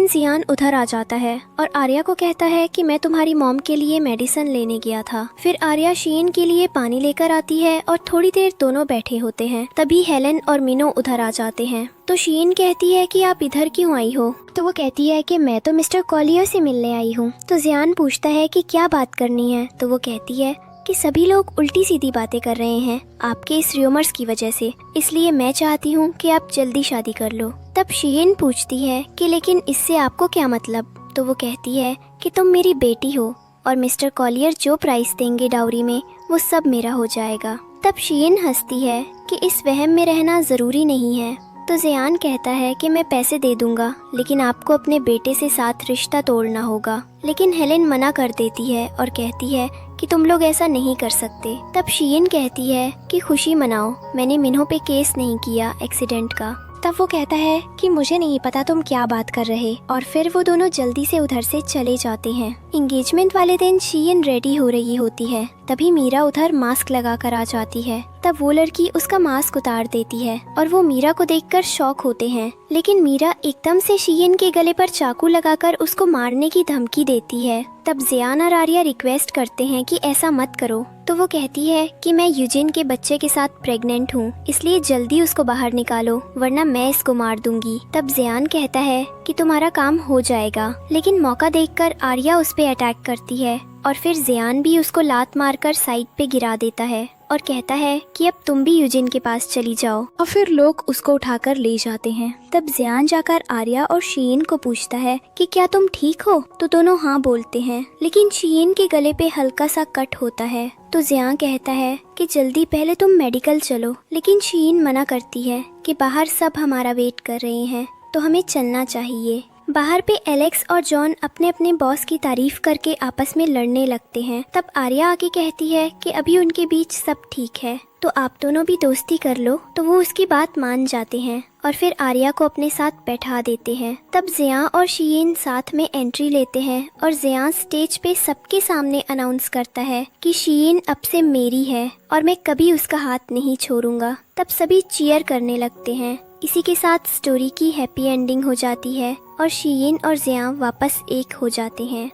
जियान उधर आ जाता है और आर्या को कहता है कि मैं तुम्हारी मॉम के लिए मेडिसिन लेने गया था। फिर आर्या शीन के लिए पानी लेकर आती है और थोड़ी देर दोनों बैठे होते हैं। तभी हेलन और मिनो उधर आ जाते हैं। तो शीन कहती है कि आप इधर क्यों आई हो। तो वो कहती है कि मैं तो मिस्टर कॉलियर से मिलने आई हूँ। तो जियान पूछता है कि क्या बात करनी है। तो वो कहती है कि सभी लोग उल्टी सीधी बातें कर रहे हैं आपके इस र्यूमर्स की वजह से, इसलिए मैं चाहती हूँ कि आप जल्दी शादी कर लो। तब शीन पूछती है कि लेकिन इससे आपको क्या मतलब। तो वो कहती है कि तुम मेरी बेटी हो और मिस्टर कॉलियर जो प्राइस देंगे डाउरी में वो सब मेरा हो जाएगा। तब शीन हंसती है कि इस वहम में रहना जरूरी नहीं है। तो जियान कहता है कि मैं पैसे दे दूंगा लेकिन आपको अपने बेटे से साथ रिश्ता तोड़ना होगा। लेकिन हेलेन मना कर देती है और कहती है कि तुम लोग ऐसा नहीं कर सकते। तब शीन कहती है कि खुशी मनाओ, मैंने मिन्हो पे केस नहीं किया एक्सीडेंट का। तब वो कहता है कि मुझे नहीं पता तुम क्या बात कर रहे, और फिर वो दोनों जल्दी से उधर से चले जाते हैं। एंगेजमेंट वाले दिन शीन रेडी हो रही होती है, तभी मीरा उधर मास्क लगा कर आ जाती है। तब वो लड़की उसका मास्क उतार देती है और वो मीरा को देखकर शॉक होते हैं। लेकिन मीरा एकदम से शीन के गले पर चाकू लगाकर उसको मारने की धमकी देती है। तब जियान और आर्या रिक्वेस्ट करते हैं कि ऐसा मत करो। तो वो कहती है कि मैं यूजिन के बच्चे के साथ प्रेग्नेंट हूँ, इसलिए जल्दी उसको बाहर निकालो वरना मैं इसको मार दूंगी। तब जियान कहता है कि तुम्हारा काम हो जाएगा। लेकिन मौका देखकर आर्या उस पे अटैक करती है और फिर जियान भी उसको लात मारकर साइड पे गिरा देता है और कहता है कि अब तुम भी यूजिन के पास चली जाओ। और फिर लोग उसको उठाकर ले जाते हैं। तब जियान जाकर आर्या और शीन को पूछता है कि क्या तुम ठीक हो। तो दोनों हाँ बोलते हैं, लेकिन शीन के गले पे हल्का सा कट होता है। तो जियान कहता है कि जल्दी पहले तुम मेडिकल चलो। लेकिन शीन मना करती है कि बाहर सब हमारा वेट कर रहे हैं तो हमें चलना चाहिए। बाहर पे एलेक्स और जॉन अपने अपने बॉस की तारीफ करके आपस में लड़ने लगते हैं। तब आर्या आके कहती है कि अभी उनके बीच सब ठीक है तो आप दोनों भी दोस्ती कर लो। तो वो उसकी बात मान जाते हैं और फिर आर्या को अपने साथ बैठा देते हैं। तब जिया और शीन साथ में एंट्री लेते हैं और जिया स्टेज पे सबके सामने अनाउंस करता है कि शीन अब से मेरी है और मैं कभी उसका हाथ नहीं छोड़ूंगा। तब सभी चीयर करने लगते हैं। इसी के साथ स्टोरी की हैप्पी एंडिंग हो जाती है और शीन और जिया वापस एक हो जाते हैं।